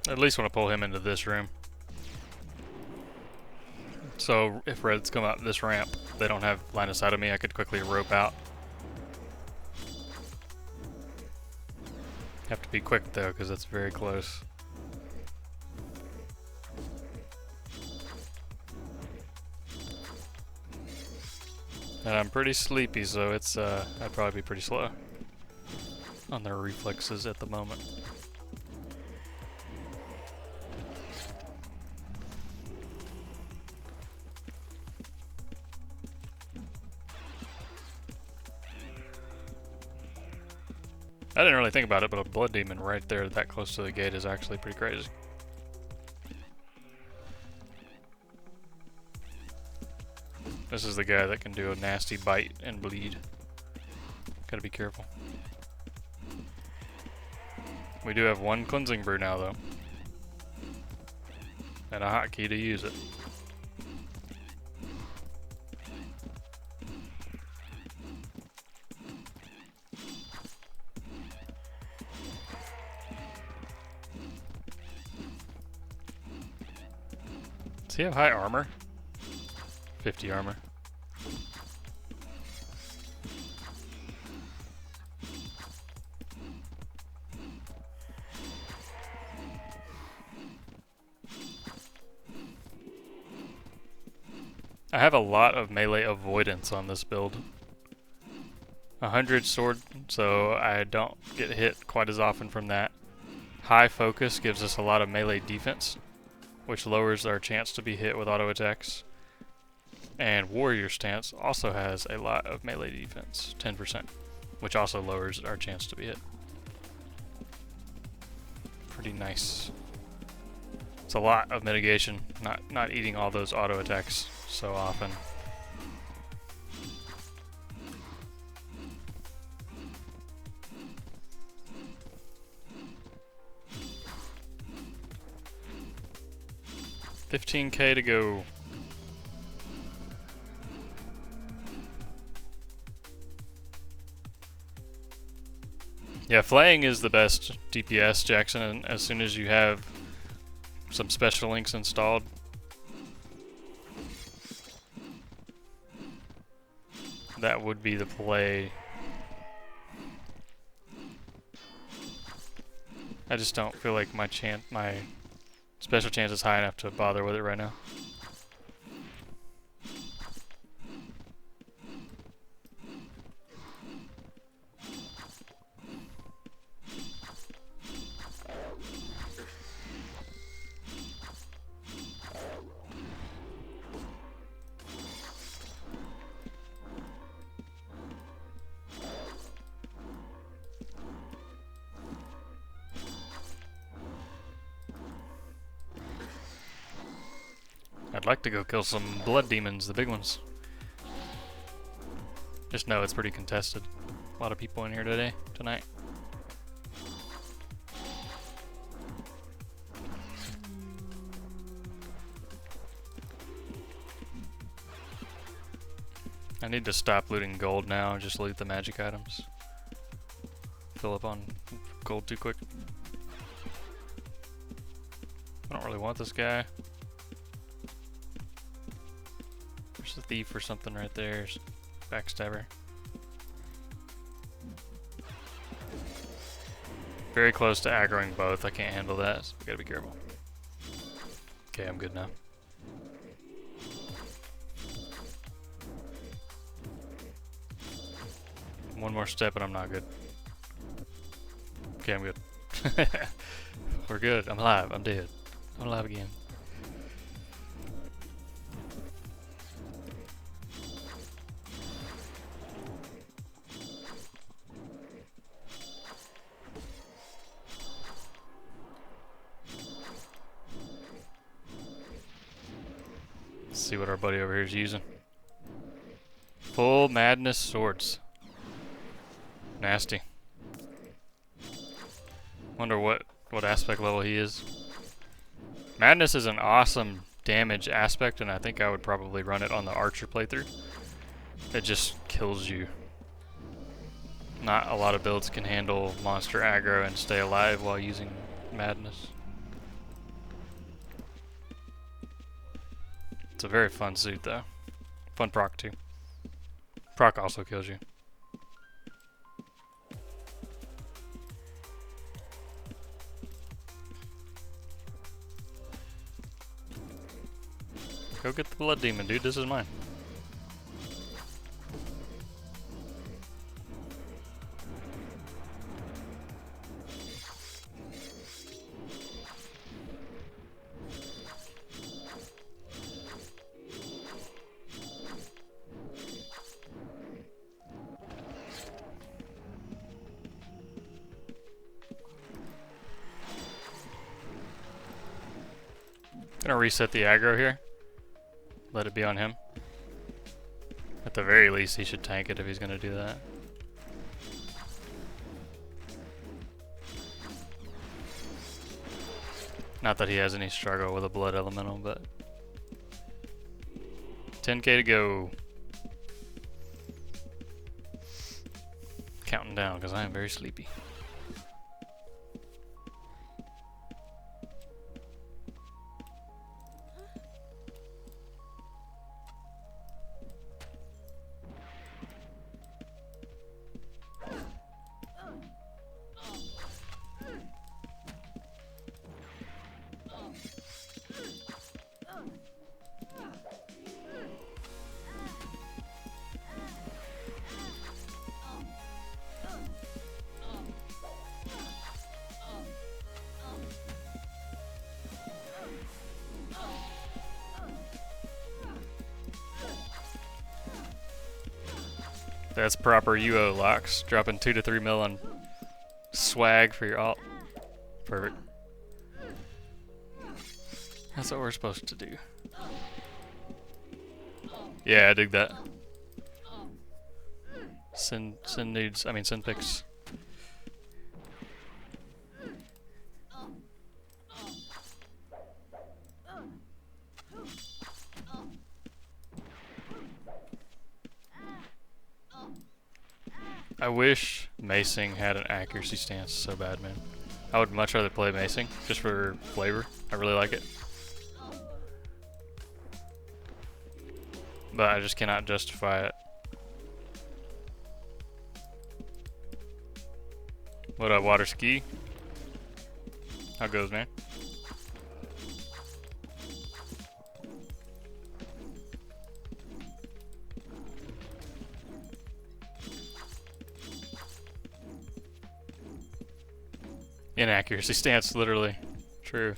At least want to pull him into this room. So if reds come out this ramp, they don't have line of sight of me, I could quickly rope out. Have to be quick though, because it's very close. And I'm pretty sleepy, so it's I'd probably be pretty slow on their reflexes at the moment. I didn't really think about it, but a blood demon right there that close to the gate is actually pretty crazy. This is the guy that can do a nasty bite and bleed. Gotta be careful. We do have one cleansing brew now, though. And a hotkey to use it. Does he have high armor? 50 armor. I have a lot of melee avoidance on this build. 100 sword, so I don't get hit quite as often from that. High focus gives us a lot of melee defense, which lowers our chance to be hit with auto attacks. And warrior stance also has a lot of melee defense, 10%, which also lowers our chance to be hit. Pretty nice. It's a lot of mitigation, not eating all those auto attacks so often. $15K to go. Yeah, flaying is the best DPS, Jackson, and as soon as you have some special links installed, that would be the play. I just don't feel like my special chance is high enough to bother with it right now. I'd like to go kill some blood demons, the big ones. Just know it's pretty contested. A lot of people in here tonight. I need to stop looting gold now and just loot the magic items. Fill up on gold too quick. I don't really want this guy. There's a thief or something right there. Backstabber. Very close to aggroing both. I can't handle that, so we gotta be careful. Okay, I'm good now. One more step and I'm not good. Okay, I'm good. We're good. I'm alive. I'm dead. I'm alive again. Let's see what our buddy over here is using. Full madness swords. Nasty. Wonder what aspect level he is. Madness is an awesome damage aspect, and I think I would probably run it on the archer playthrough. It just kills you. Not a lot of builds can handle monster aggro and stay alive while using madness. It's a very fun suit though. Fun proc too. Proc also kills you. Go get the blood demon, dude. This is mine. Gonna reset the aggro here. Let it be on him. At the very least, he should tank it if he's gonna do that. Not that he has any struggle with a blood elemental, but 10k to go. Counting down because I am very sleepy. That's proper UO locks. Dropping 2 to 3 mil on swag for your alt. Perfect. That's what we're supposed to do. Yeah, I dig that. Send pics. I wish macing had an accuracy stance so bad, man. I would much rather play macing, just for flavor. I really like it. But I just cannot justify it. What up, water ski? How goes, man? Inaccuracy stance, literally. True.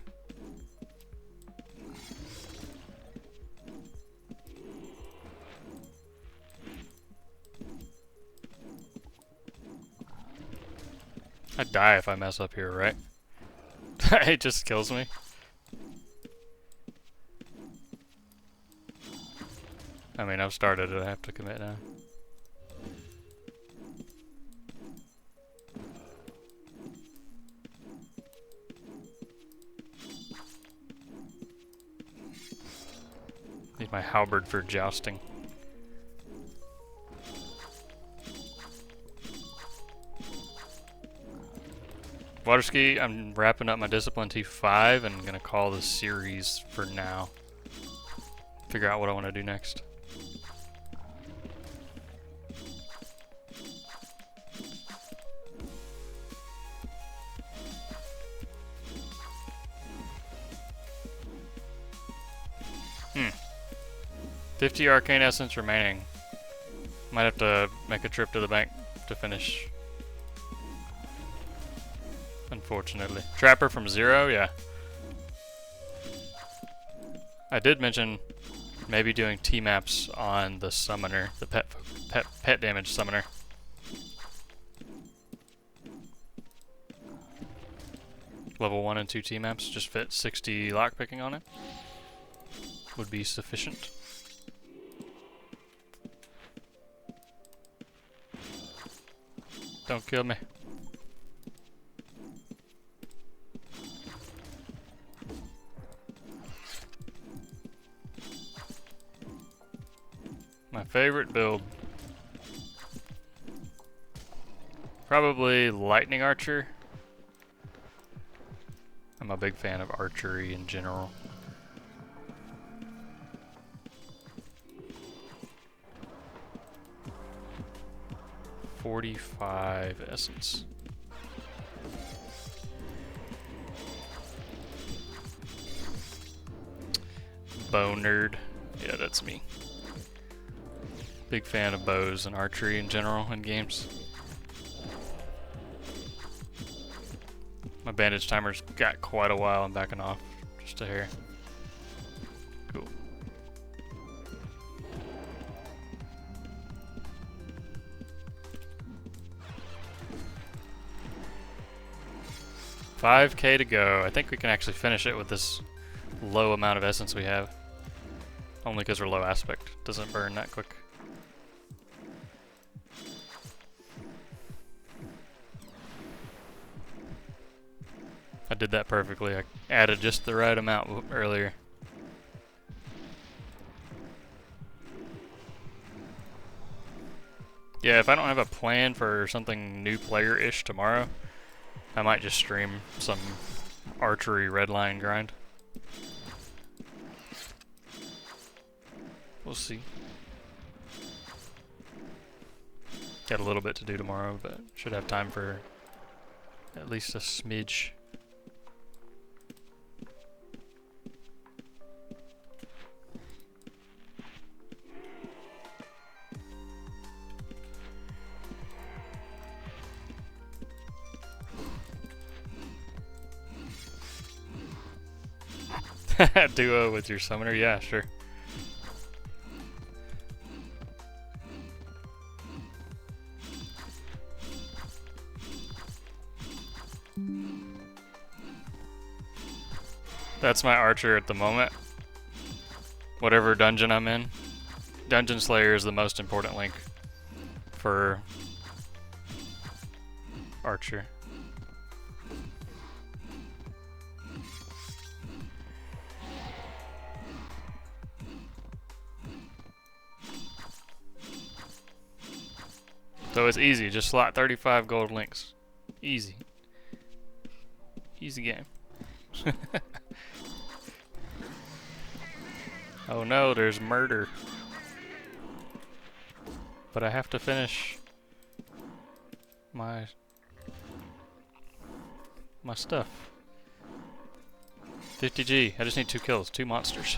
I'd die if I mess up here, right? It just kills me. I mean, I've started it, I have to commit now. Need my halberd for jousting. Water ski, I'm wrapping up my discipline T5 and gonna call this series for now. Figure out what I want to do next. Hmm. 50 arcane essence remaining. Might have to make a trip to the bank to finish. Unfortunately. Trapper from 0, yeah. I did mention maybe doing T-maps on the summoner, the pet damage summoner. Level 1 and 2 T-maps, just fit 60 lockpicking on it. Would be sufficient. Don't kill me. My favorite build. Probably Lightning Archer. I'm a big fan of archery in general. $45 essence. Bow nerd. Yeah, that's me. Big fan of bows and archery in general in games. My bandage timer's got quite a while. I'm backing off just a hair. Cool. $5K to go. I think we can actually finish it with this low amount of essence we have. Only because we're low aspect. Doesn't burn that quick. I did that perfectly. I added just the right amount earlier. Yeah, if I don't have a plan for something new player-ish tomorrow, I might just stream some archery redline grind. We'll see. Got a little bit to do tomorrow, but should have time for at least a smidge. Duo with your summoner? Yeah, sure. That's my archer at the moment. Whatever dungeon I'm in. Dungeon Slayer is the most important link for archer. So it's easy, just slot 35 gold links. Easy. Easy game. Oh no, there's murder. But I have to finish my stuff. 50G, I just need 2 kills, 2 monsters.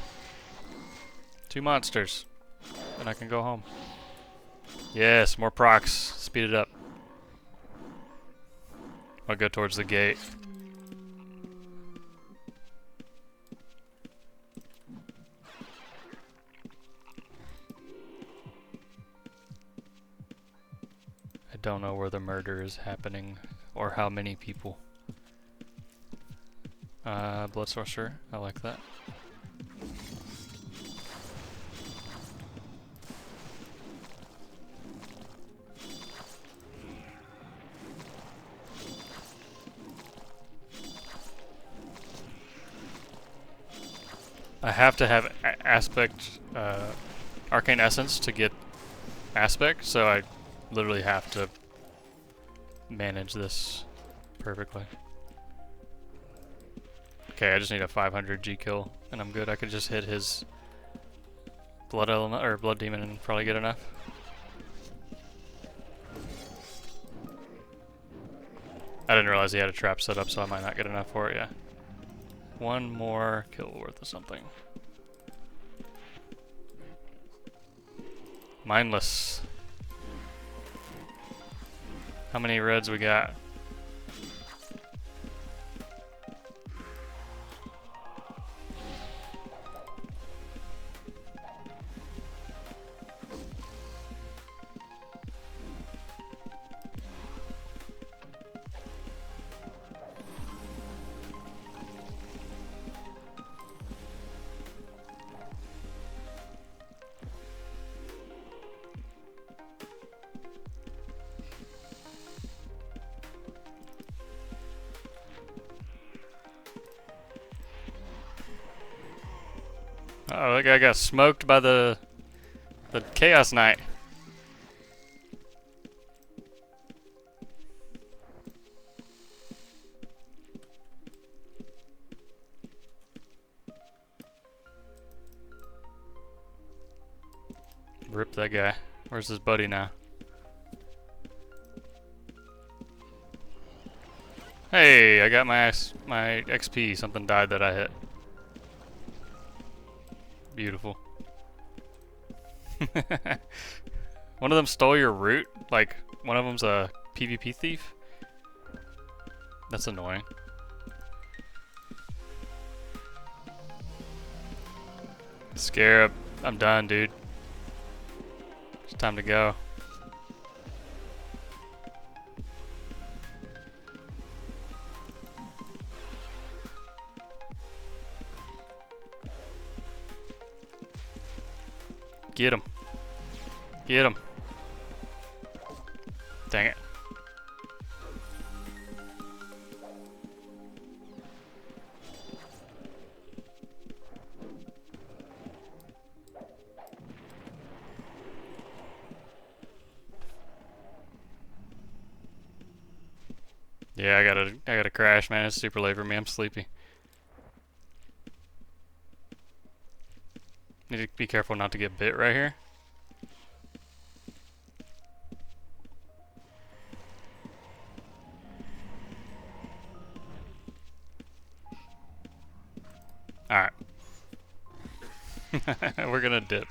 2 monsters. And I can go home. Yes, more procs. Speed it up. I'll go towards the gate. I don't know where the murder is happening or how many people. Blood Sorcerer, I like that. I have to have aspect, arcane essence to get aspect, so I literally have to manage this perfectly. Okay, I just need a 500 G kill, and I'm good. I could just hit his blood element or blood demon and probably get enough. I didn't realize he had a trap set up, so I might not get enough for it. Yeah. One more kill worth of something. Mindless. How many reds we got? Oh, that guy got smoked by the Chaos Knight. Rip that guy. Where's his buddy now? Hey, I got my XP. Something died that I hit. Beautiful. One of them stole your root? Like, one of them's a PvP thief? That's annoying. Scarab, I'm done, dude. It's time to go. Get him. Get him. Dang it. Yeah, I gotta crash, man. It's super late for me. I'm sleepy. Need to be careful not to get bit right here. Alright. We're gonna dip.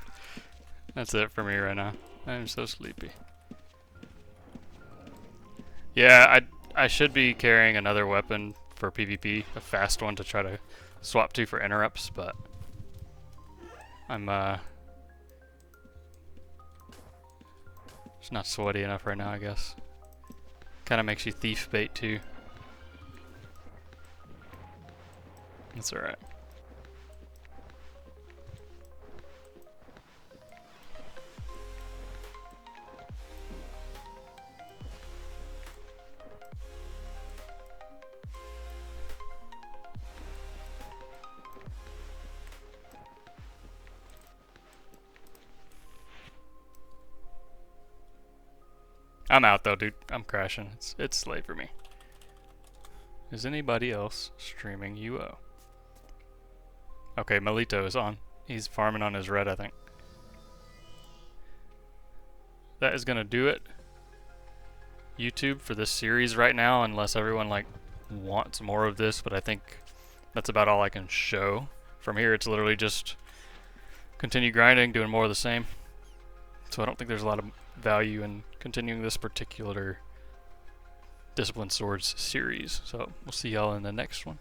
That's it for me right now. I'm so sleepy. Yeah, I should be carrying another weapon for PvP, a fast one to try to swap to for interrupts, but I'm just not sweaty enough right now, I guess. Kinda makes you thief bait too. That's alright. I'm out though, dude. I'm crashing. It's late for me. Is anybody else streaming UO? Okay, Melito is on. He's farming on his red, I think. That is gonna do it. YouTube for this series right now, unless everyone like wants more of this, but I think that's about all I can show. From here it's literally just continue grinding, doing more of the same. So I don't think there's a lot of value in continuing this particular Discipline Swords series. So we'll see y'all in the next one.